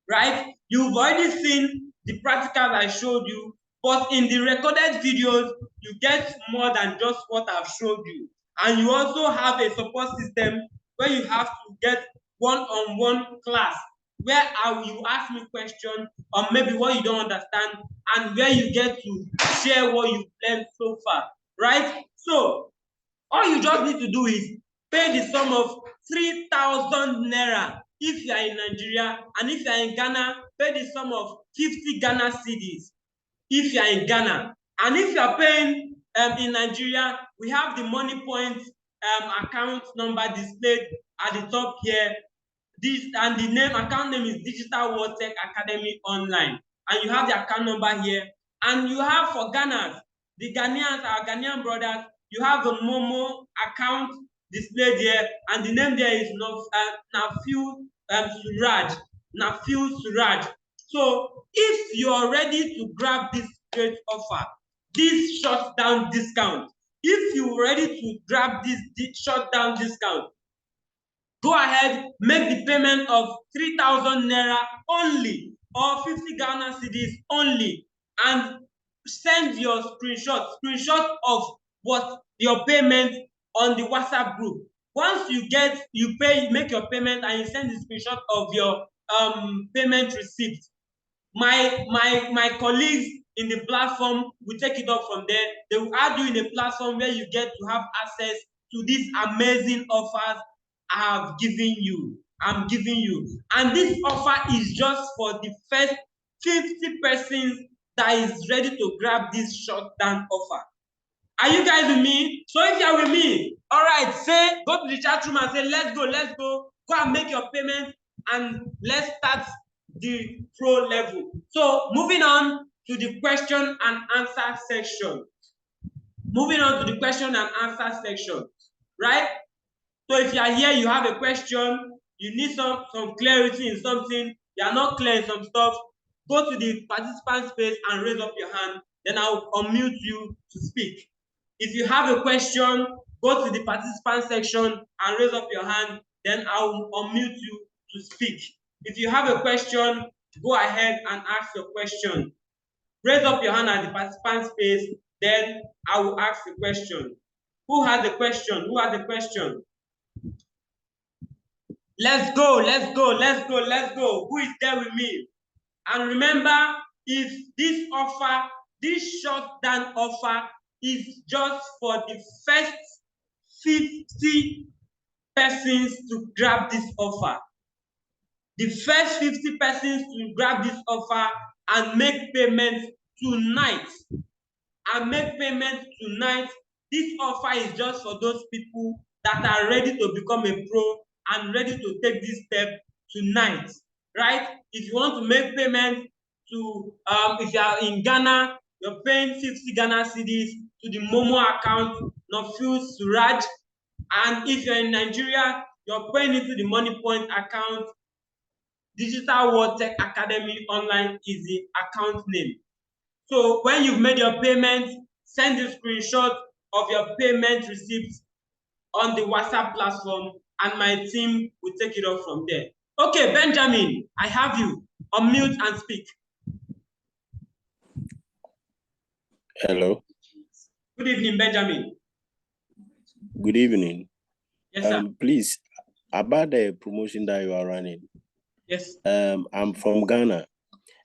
right? You've already seen the practicals I showed you, but in the recorded videos, you get more than just what I've showed you. And you also have a support system where you have to get one-on-one class where you ask me questions or maybe what you don't understand, and where you get to share what you've learned so far, right? So all you just need to do is pay the sum of 3,000 naira if you are in Nigeria, and if you are in Ghana, pay the sum of 50 Ghana cedis if you are in Ghana. And if you are paying in Nigeria, we have the Money Point account number displayed at the top here. This and the account name is Digital World Tech Academy Online, and you have the account number here. And you have for Ghana, the Ghanaians, our Ghanaian brothers, you have the Momo account displayed here, and the name there is Nafiu Suraj. Nafiu Suraj. So if you are ready to grab this great offer, this shutdown discount, if you are ready to grab this shutdown discount, go ahead, make the payment of 3,000 naira only or 50 Ghana cedis only, and send your screenshot of what your payment on the WhatsApp group. Once you make your payment and you send the screenshot of your payment receipt, my colleagues in the platform will take it up from there. They will add you in a platform where you get to have access to these amazing offers I'm giving you. And this offer is just for the first 50 persons that is ready to grab this short-term offer. Are you guys with me? So if you are with me, all right, go to the chat room and say, let's go and make your payment, and let's start the pro level. So moving on to the question and answer section. Right? So if you are here, you have a question, you need some clarity in something, you are not clear in some stuff, go to the participant space and raise up your hand, then I'll unmute you to speak. If you have a question, go to the participant section and raise up your hand, then I'll unmute you to speak. If you have a question, go ahead and ask your question. Raise up your hand at the participant space, then I will ask the question. Who has a question? Let's go. Who is there with me? And remember, if this short-term offer is just for the first 50 persons to grab this offer. The first 50 persons to grab this offer and make payment tonight. This offer is just for those people that are ready to become a pro and ready to take this step tonight, right? If you want to make payment to, if you are in Ghana, you're paying 50 Ghana cedis to the Momo account, Nafiu Suraj. And if you're in Nigeria, you're paying it to the Money Point account. Digital World Tech Academy Online is the account name. So when you've made your payment, send a screenshot of your payment receipt on the WhatsApp platform, and my team will take it up from there. Okay, Benjamin, I have you. Unmute and speak. Hello. Good evening, Benjamin. Good evening. Yes, sir. Please, about the promotion that you are running. Yes. I'm from Ghana.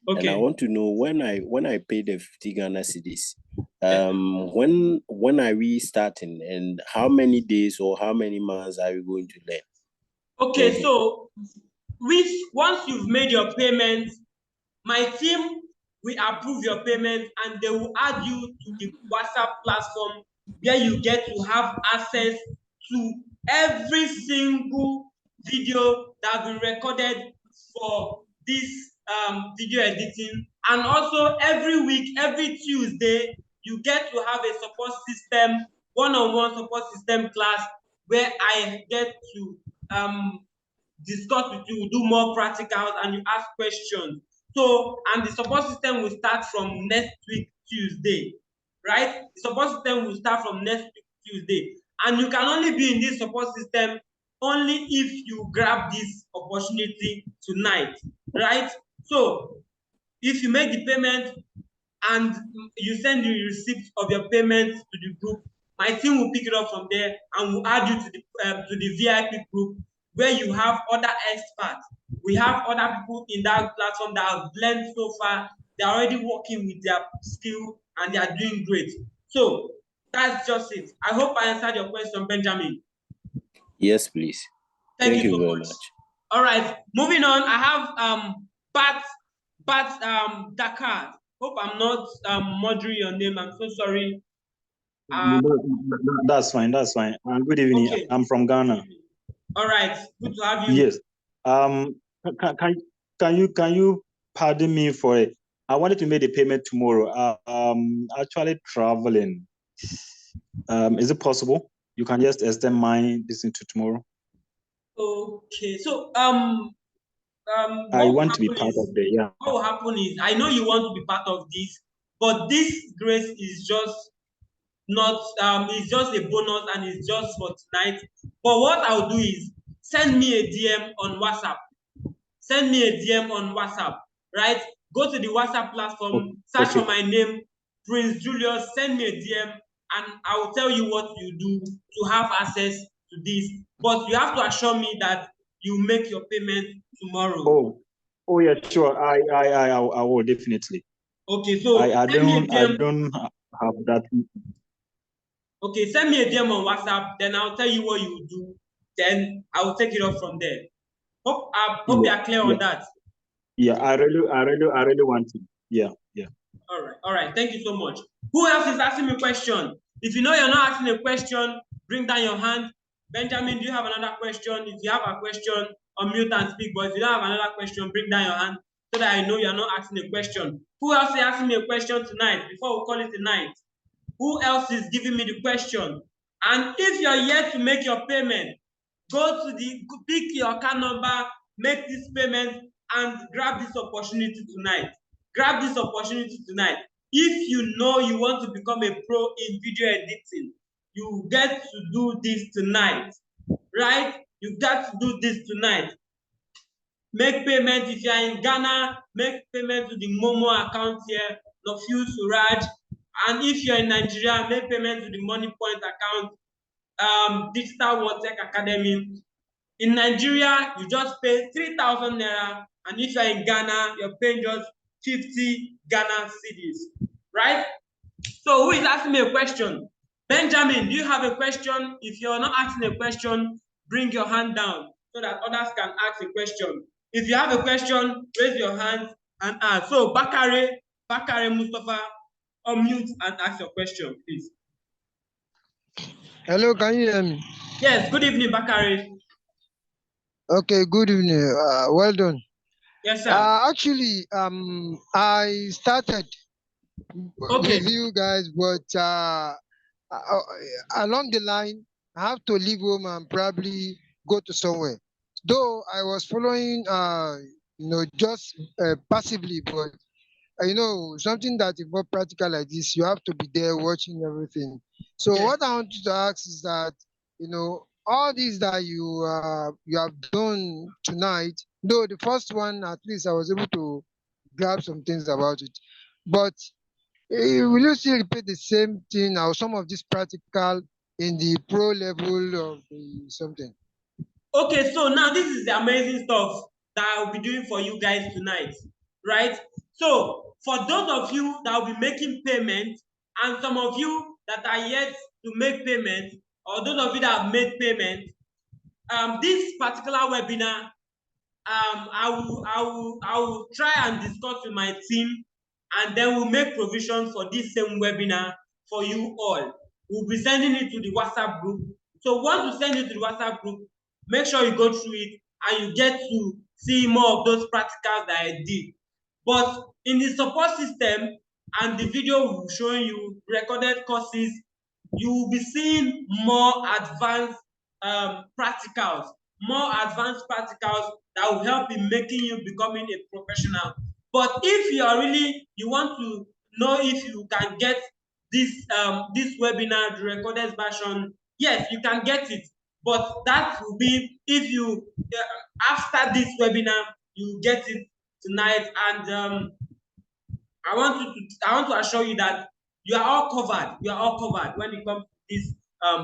Okay. And I want to know when I pay the 50 Ghana cedis, when are we starting, and how many days or how many months are we going to learn? Okay, so once you've made your payment, my team will approve your payment and they will add you to the WhatsApp platform where you get to have access to every single video that has been recorded for this video editing. And also every week, every Tuesday, you get to have a support system, one-on-one support system class where I get to discuss with you, do more practicals, and you ask questions. So, and the support system will start from next week, Tuesday, right? The support system will start from next week, Tuesday. And you can only be in this support system only if you grab this opportunity tonight, right? So if you make the payment and you send the receipt of your payment to the group, my team will pick it up from there and will add you to the VIP group where you have other experts. We have other people in that platform that have learned so far. They're already working with their skill and they are doing great. So that's just it. I hope I answered your question, Benjamin. Yes, please. Thank Thank you you so very much. much. All right, moving on. I have Bat Dakar. Hope I'm not murdering your name. I'm so sorry. That's fine. That's fine. Good evening. Okay. I'm from Ghana. All right, good to have you. Yes. Can you pardon me for it? I wanted to make the payment tomorrow. Actually traveling. Is it possible? You can just extend my this into tomorrow. Okay, so I want to be part of it. Yeah. what will happen is I know you want to be part of this, but this grace is just not it's just a bonus and it's just for tonight. But what I'll do is send me a DM on WhatsApp. Send me a DM on WhatsApp, right? Go to the WhatsApp platform, search for my name, Prince Julius, send me a DM, and I will tell you what you do to have access to this. But you have to assure me that you make your payment tomorrow. Oh yeah, sure. I will definitely. Okay, so I don't have that. Okay, send me a DM on WhatsApp, then I'll tell you what you do. Then I will take it off from there. Hope you are clear on that. Yeah, I really want to. Yeah. All right. Thank you so much. Who else is asking me a question? If you know you're not asking a question, bring down your hand. Benjamin, do you have another question? If you have a question, unmute and speak. But if you don't have another question, bring down your hand so that I know you're not asking a question. Who else is asking me a question tonight before we call it a night? Who else is giving me the question? And if you're yet to make your payment, pick your account number, make this payment, and grab this opportunity tonight. Grab this opportunity tonight. If you know you want to become a pro in video editing, you get to do this tonight, right? You got to do this tonight. Make payment if you are in Ghana, make payment to the Momo account here, Nofuse Suraj. And if you're in Nigeria, make payment to the Money Point account, Digital World Tech Academy. In Nigeria, you just pay 3,000 naira, and if you're in Ghana, you're paying just 50 Ghana cedis, right? So who is asking me a question? Benjamin, do you have a question? If you're not asking a question, bring your hand down so that others can ask a question. If you have a question, raise your hand and ask. So Bakare Mustafa, unmute and ask your question, please. Hello, can you hear me? Yes, good evening, Bakare. Okay, good evening. Well done. Yes, sir. Actually, I started with you guys, but along the line, I have to leave home and probably go to somewhere. Though I was following, just passively, but something that is more practical like this, you have to be there watching everything. So what I want you to ask is that, all these that you have done tonight, though the first one, at least I was able to grab some things about it. But will you still repeat the same thing or some of this practical in the pro level of something? Okay, so now this is the amazing stuff that I'll be doing for you guys tonight, right? So for those of you that will be making payment and some of you that are yet to make payment, or those of you that have made payment, this particular webinar, I will try and discuss with my team, and then we'll make provision for this same webinar for you all. We'll be sending it to the WhatsApp group. So once we send it to the WhatsApp group, make sure you go through it and you get to see more of those practicals that I did. But in the support system and the video showing you recorded courses, you will be seeing more advanced practicals that will help in making you becoming a professional. But if you want to know if you can get this webinar, the recorded version, yes, you can get it. but that will be if you after this webinar you get it tonight. And I want to assure you that you are all covered. You are all covered when it comes to this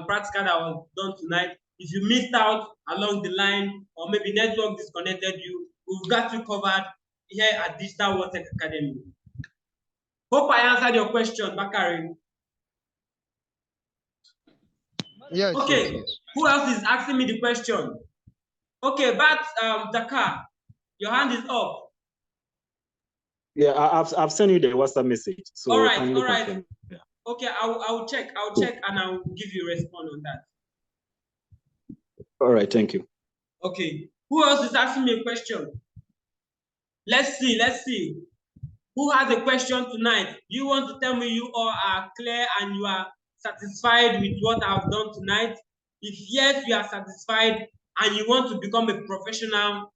practical that was done tonight. If you missed out along the line or maybe network disconnected you, we've got you covered here at Digital World Tech Academy. Hope I answered your question, Bakari. Yes. Okay, Yes. who else is asking me the question? Okay, but Dakar, your hand is up. Yeah, I've sent you the WhatsApp message. So All right, kindly all right. confirm. Yeah. Okay, I'll check and I'll give you a response on that. All right, thank you. Okay, who else is asking me a question? Let's see. Who has a question tonight? You want to tell me you all are clear and you are satisfied with what I've done tonight? If yes, you are satisfied and you want to become a professional,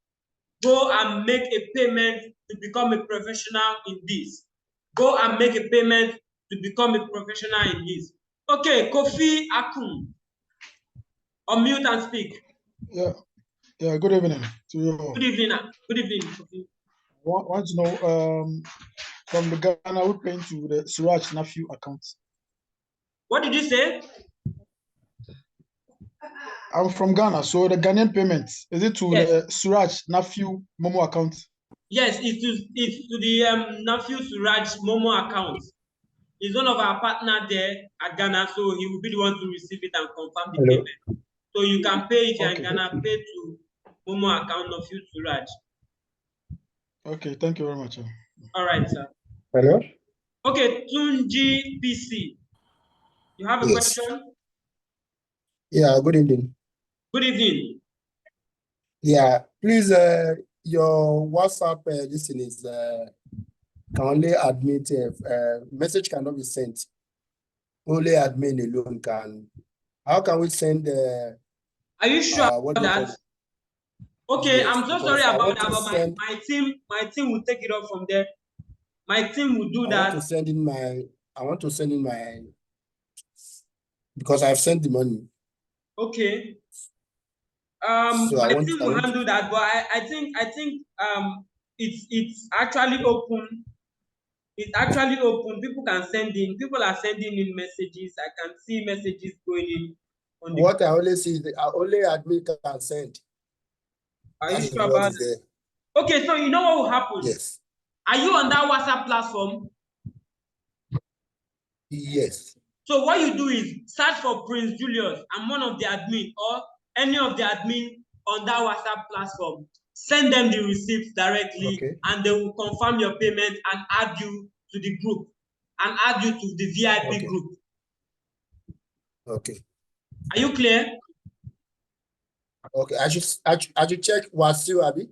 go and make a payment to become a professional in this. Go and make a payment to become a professional in this. Okay, Kofi Akun, unmute and speak. Yeah, good evening to you all. Good evening, Kofi. I want to know from the Ghana we're paying to the Suraj nephew account. What did you say? I'm from Ghana, so the Ghanaian payment, is it to Yes. the Suraj nephew Momo account? Yes, it's to the nephew Suraj Momo account. He's one of our partners there at Ghana, so he will be the one to receive it and confirm the Hello. payment. So you can pay if you're in Okay. Ghana, pay to Momo account of you Suraj. Okay, thank you very much. All right, sir. Hello? Okay, Tunji PC. You have a Yes. question? Yeah, good evening. Good evening. Yeah, please, your WhatsApp this thing is can only admit message cannot be sent. Only admin alone can. How can we send Are you sure what about do you call that? it? Okay, Yes, I'm so sorry because I about want that, to but send my team will take it up from there. My team will do I want to that. send in my because I've sent the money. Okay. So My I team will handle that, but I think it's actually open. It's actually open. People can send in. People are sending in messages. I can see messages going in on the. What I only see is only admin can send. Are you That is sure what about is that? there. Okay, so you know what will happen? Yes. Are you on that WhatsApp platform? Yes. So what you do is search for Prince Julius. I'm one of the admin or any of the admin on that WhatsApp platform. Send them the receipts directly, Okay. and they will confirm your payment and add you to the group and add you to the VIP Okay. group. Okay. Are you clear? Okay. I should check Wasiu Abi.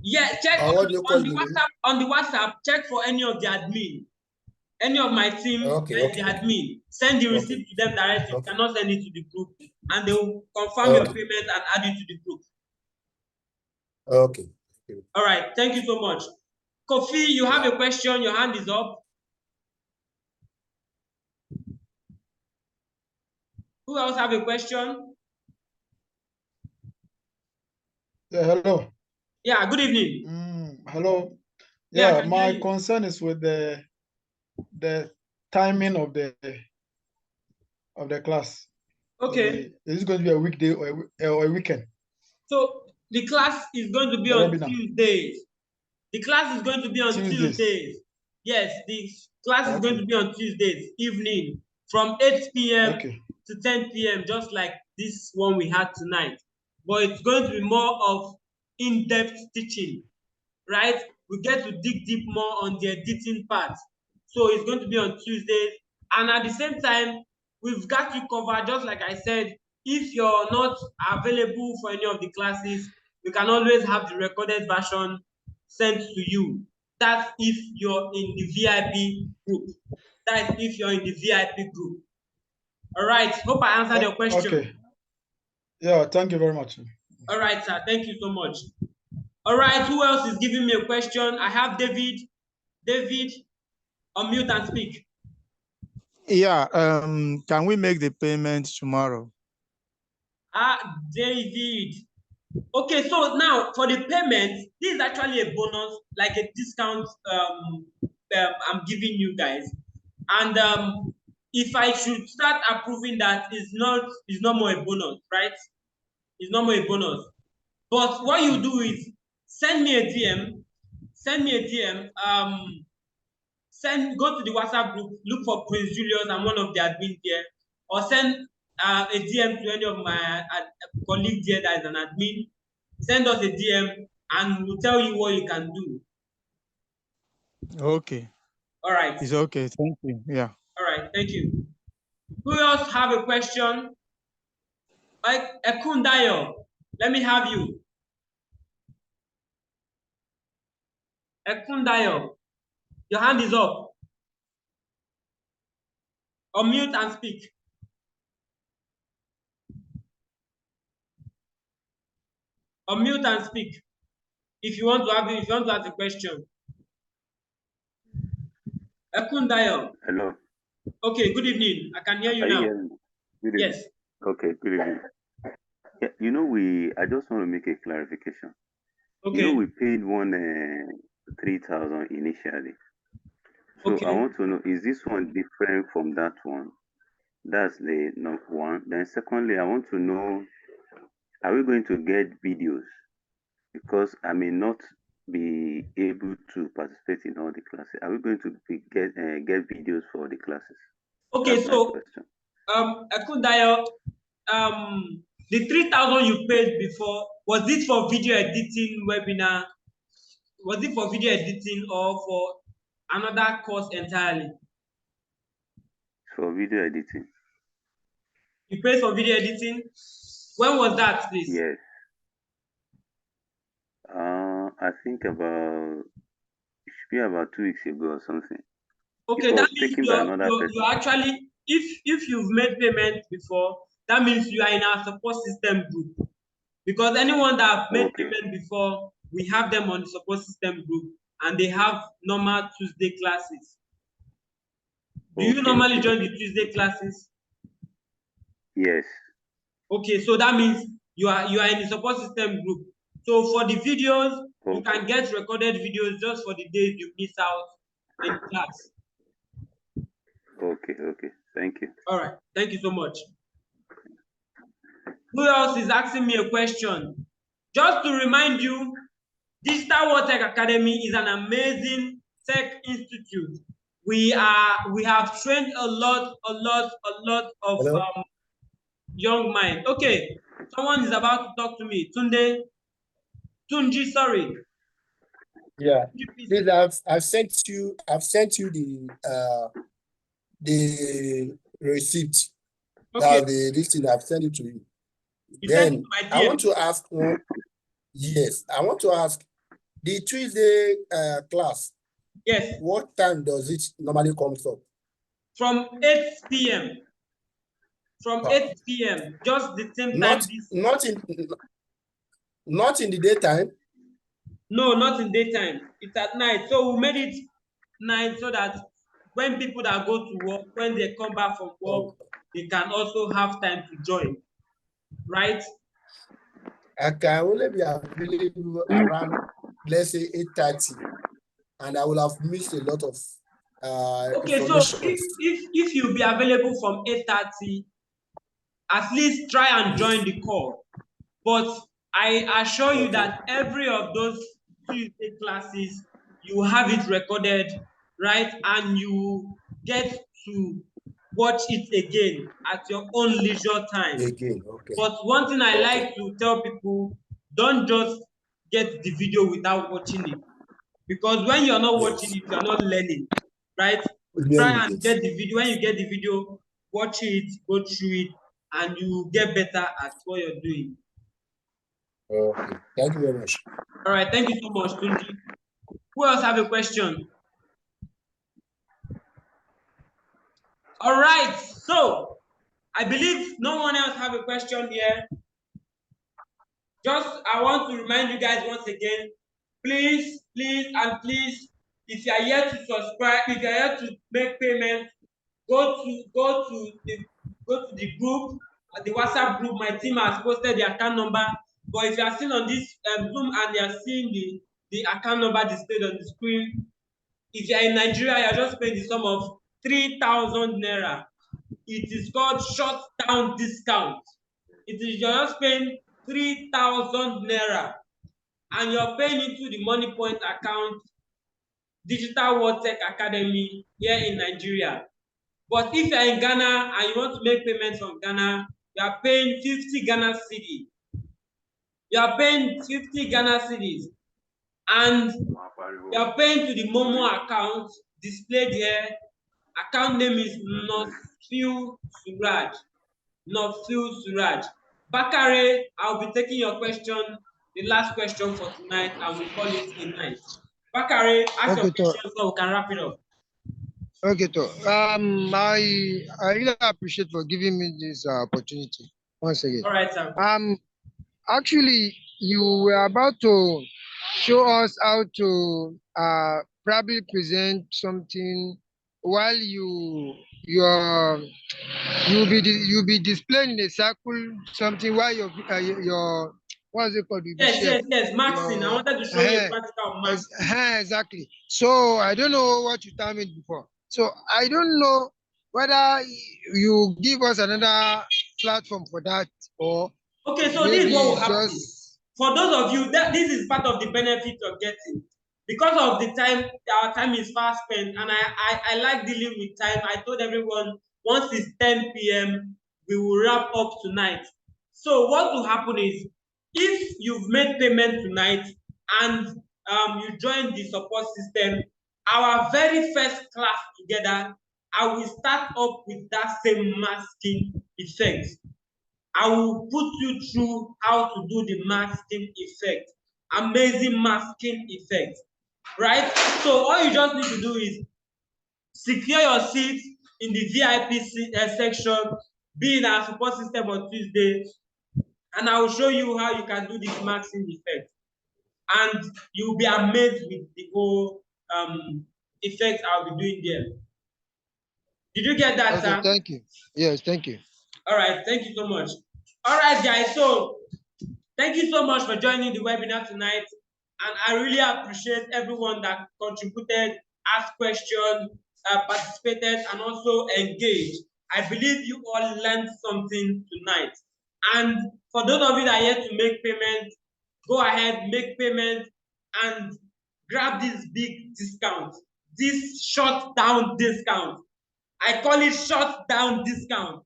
Yeah, check Or what do you call on the the name? WhatsApp. On the WhatsApp, check for any of the admin, any of my team Okay, that is okay. the admin. Send the Okay. receipt to them directly. Okay. You cannot send it to the group, and they will confirm your Okay. payment and add you to the group. Okay. All right, thank you so much. Kofi, you have a question, your hand is up. Who else have a question? Yeah, hello. Yeah, good evening. Hello. Yeah, I Yeah, can my hear you. concern is with the timing of the class. Okay, Is it going to be a weekday or a weekend? so the class is going to be The on webinar. Tuesdays. The class is going to be on Tuesdays. Tuesdays. Yes, the class is going Okay. to be on Tuesdays evening from 8 p.m. Okay. to 10 p.m. just like this one we had tonight. But it's going to be more of in-depth teaching, right? We get to dig deep more on the editing part. So it's going to be on Tuesdays. And at the same time, we've got you covered, just like I said, if you're not available for any of the classes, we can always have the recorded version sent to you. That's if you're in the VIP group. That's if you're in the VIP group. All right, hope I answered your question. Okay. Yeah, thank you very much. All right, sir, thank you so much. All right, who else is giving me a question? I have David. David, unmute and speak. Yeah, can we make the payment tomorrow? David. Okay, so now for the payment, this is actually a bonus, like a discount I'm giving you guys. And if I should start approving that, it's no more a bonus, right? It's no more a bonus. But what you do is send me a DM, go to the WhatsApp group, look for Prince Julius and one of the admins there, or send a DM to any of my colleagues here that is an admin. Send us a DM and we'll tell you what you can do. Okay. All right. It's okay. Thank you. Yeah. All right. Thank you. Who else have a question? Ekundayo, let me have you. Ekundayo, your hand is up. Unmute and speak. Unmute and speak. If you want to ask a question. Ekundayo. Hello. Okay, good evening. I can hear you now. Good evening. Yes. Okay, good evening. Yeah, I just want to make a clarification. Okay. We paid 3,000 initially. So Okay. I want to know, is this one different from that one? That's the number one. Then secondly, I want to know, are we going to get videos? Because I may not be able to participate in all the classes. Are we going to get videos for the classes? Okay, That's so Ekundayo, the 3,000 you paid before, was it for video editing webinar? Was it for video editing or for another course entirely? For video editing. You paid for video editing? When was that, please? Yes. I think it should be about 2 weeks ago or something. Okay, that means you actually, if you've made payment before, that means you are in our support system group. Because anyone that have made payment before, we have them on the support system group and they have normal Tuesday classes. Do you normally join the Tuesday classes? Yes. Okay, so that means you are in the support system group. So for the videos, you can get recorded videos just for the days you miss out in class. Okay. Thank you. All right, thank you so much. Who else is asking me a question? Just to remind you, Digital World Tech Academy is an amazing tech institute. We have trained a lot of young minds. Okay, someone is about to talk to me. Tunji, sorry. Yeah, please, I've sent you the receipt. Okay. The listing, I've sent it to you. Then I want to ask yes, I want to ask the Tuesday class. Yes. What time does it normally come up? From 8 p.m. From 8 p.m. Just the same time. Not in the daytime. No, not in daytime. It's at night. So we made it night so that when people that go to work, when they come back from work, they can also have time to join. Right? I can only be available around, let's say, 8:30, and I will have missed a lot of okay, so if you'll be available from 8:30, at least try and join the call. But I assure you that every of those Tuesday classes, you have it recorded, right? And you get to watch it again at your own leisure time. Again, okay. But one thing I like to tell people, don't just get the video without watching it. Because when you're not watching it, you're not learning, right? Try and get the video. When you get the video, watch it, go through it, and you get better at what you're doing. Okay, thank you very much. All right, thank you so much, Tunji. Who else have a question? All right, so I believe no one else have a question here. I want to remind you guys once again, please, if you are here to subscribe, if you are here to make payment, go to the group the WhatsApp group, my team has posted the account number. But if you are still on this Zoom and you are seeing the account number displayed on the screen, if you are in Nigeria, you are just paying the sum of 3,000 naira. It is called short down discount. It is you're just paying 3,000 naira, and you're paying into the Money Point account, Digital World Tech Academy here in Nigeria. But if you're in Ghana and you want to make payments from Ghana, you are paying 50 Ghana cedis. You are paying 50 Ghana cedis, and you are paying to the Momo account displayed here. Account name is Nofil Suraj. Nofil Suraj. Bakare, I'll be taking your question, the last question for tonight, and we'll call it a night. Bakare, ask your question so we can wrap it up. Okay, I really appreciate for giving me this opportunity once again. All right, sir. Actually, you were about to show us how to probably present something while you'll be displaying in a circle something while your what's it called? Yes, maxing. I wanted to show you a practical max. Exactly. So I don't know what you told me before. So I don't know whether you give us another platform for that or okay. So this is what will happen. For those of you, this is part of the benefit you're getting. Because of the time, our time is fast spent, and I like dealing with time. I told everyone once it's 10 p.m., we will wrap up tonight. So what will happen is, if you've made payment tonight and you join the support system, our very first class together, I will start up with that same masking effect. I will put you through how to do the masking effect. Amazing masking effect, right? So all you just need to do is secure your seat in the VIP section, be in our support system on Tuesday, and I will show you how you can do this masking effect. And you'll be amazed with the whole effect I'll be doing there. Did you get that, sir? Thank you. Yes, thank you. All right, thank you so much. All right, guys, so thank you so much for joining the webinar tonight. And I really appreciate everyone that contributed, asked questions, participated, and also engaged. I believe you all learned something tonight. And for those of you that are yet to make payment, go ahead, make payment, and grab this big discount, this short down discount. I call it short down discount,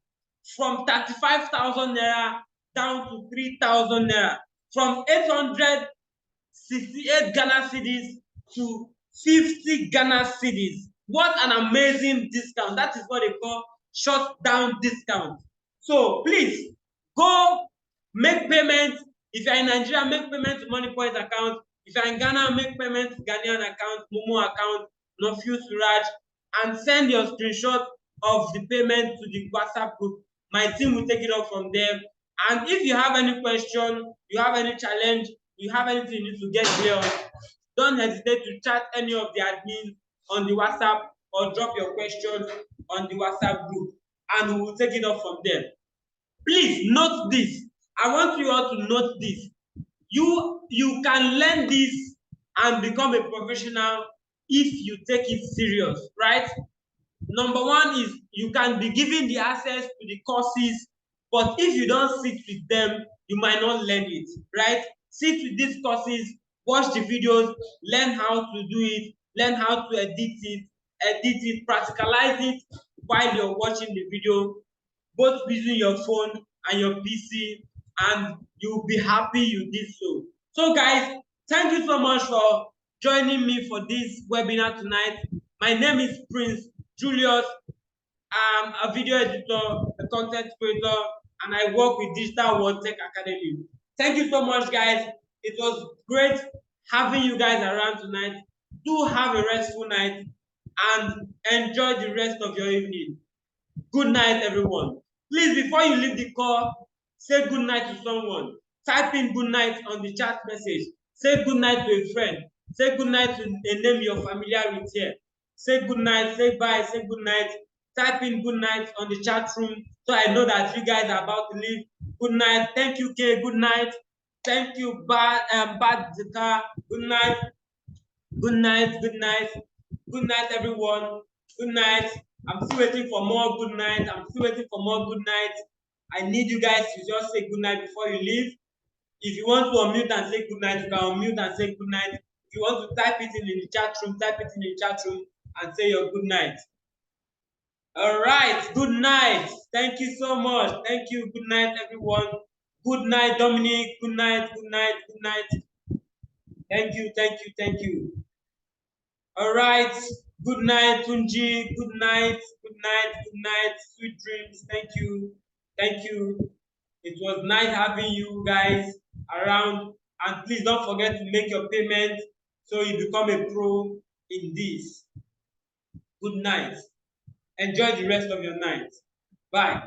from 35,000 naira down to 3,000 naira, from 868 Ghana cedis to 50 Ghana cedis. What an amazing discount. That is what they call short down discount. So please go make payment. If you're in Nigeria, make payment to Money Point account. If you're in Ghana, make payment to Ghanaian account, Momo account, Nofil Suraj, and send your screenshot of the payment to the WhatsApp group. My team will take it up from there. And if you have any question, you have any challenge, you have anything you need to get clear on, don't hesitate to chat any of the admins on the WhatsApp or drop your question on the WhatsApp group, and we will take it up from there. Please note this. I want you all to note this. You can learn this and become a professional if you take it serious, right? Number one is you can be given the access to the courses, but if you don't sit with them, you might not learn it, right? Sit with these courses, watch the videos, learn how to do it, learn how to edit it, practicalize it while you're watching the video, both using your phone and your PC, and you'll be happy you did so. So guys, thank you so much for joining me for this webinar tonight. My name is Prince Julius. I'm a video editor, a content creator, and I work with Digital World Tech Academy. Thank you so much, guys. It was great having you guys around tonight. Do have a restful night and enjoy the rest of your evening. Good night, everyone. Please, before you leave the call, say good night to someone. Type in good night on the chat message. Say good night to a friend. Say good night to a name you're familiar with here. Say good night, say bye, say good night. type in good night on the chat room so I know that you guys are about to leave. Good night. Thank you, Kay. Good night. Thank you, Bad Zika. Good night. Good night. Good night. Good night, everyone. Good night. I'm still waiting for more good night. I'm still waiting for more good night. I need you guys to just say good night before you leave. If you want to unmute and say good night, you can unmute and say good night. If you want to type it in the chat room, type it in the chat room and say your good night. All right, good night. Thank you so much. Thank you. Good night, everyone. Good night, Dominic. Good night, good night, good night. Thank you, thank you, thank you. All right, good night, Tunji. Good night, good night, good night. Sweet dreams. Thank you, thank you. It was nice having you guys around. And please don't forget to make your payment so you become a pro in this. Good night. Enjoy the rest of your night. Bye.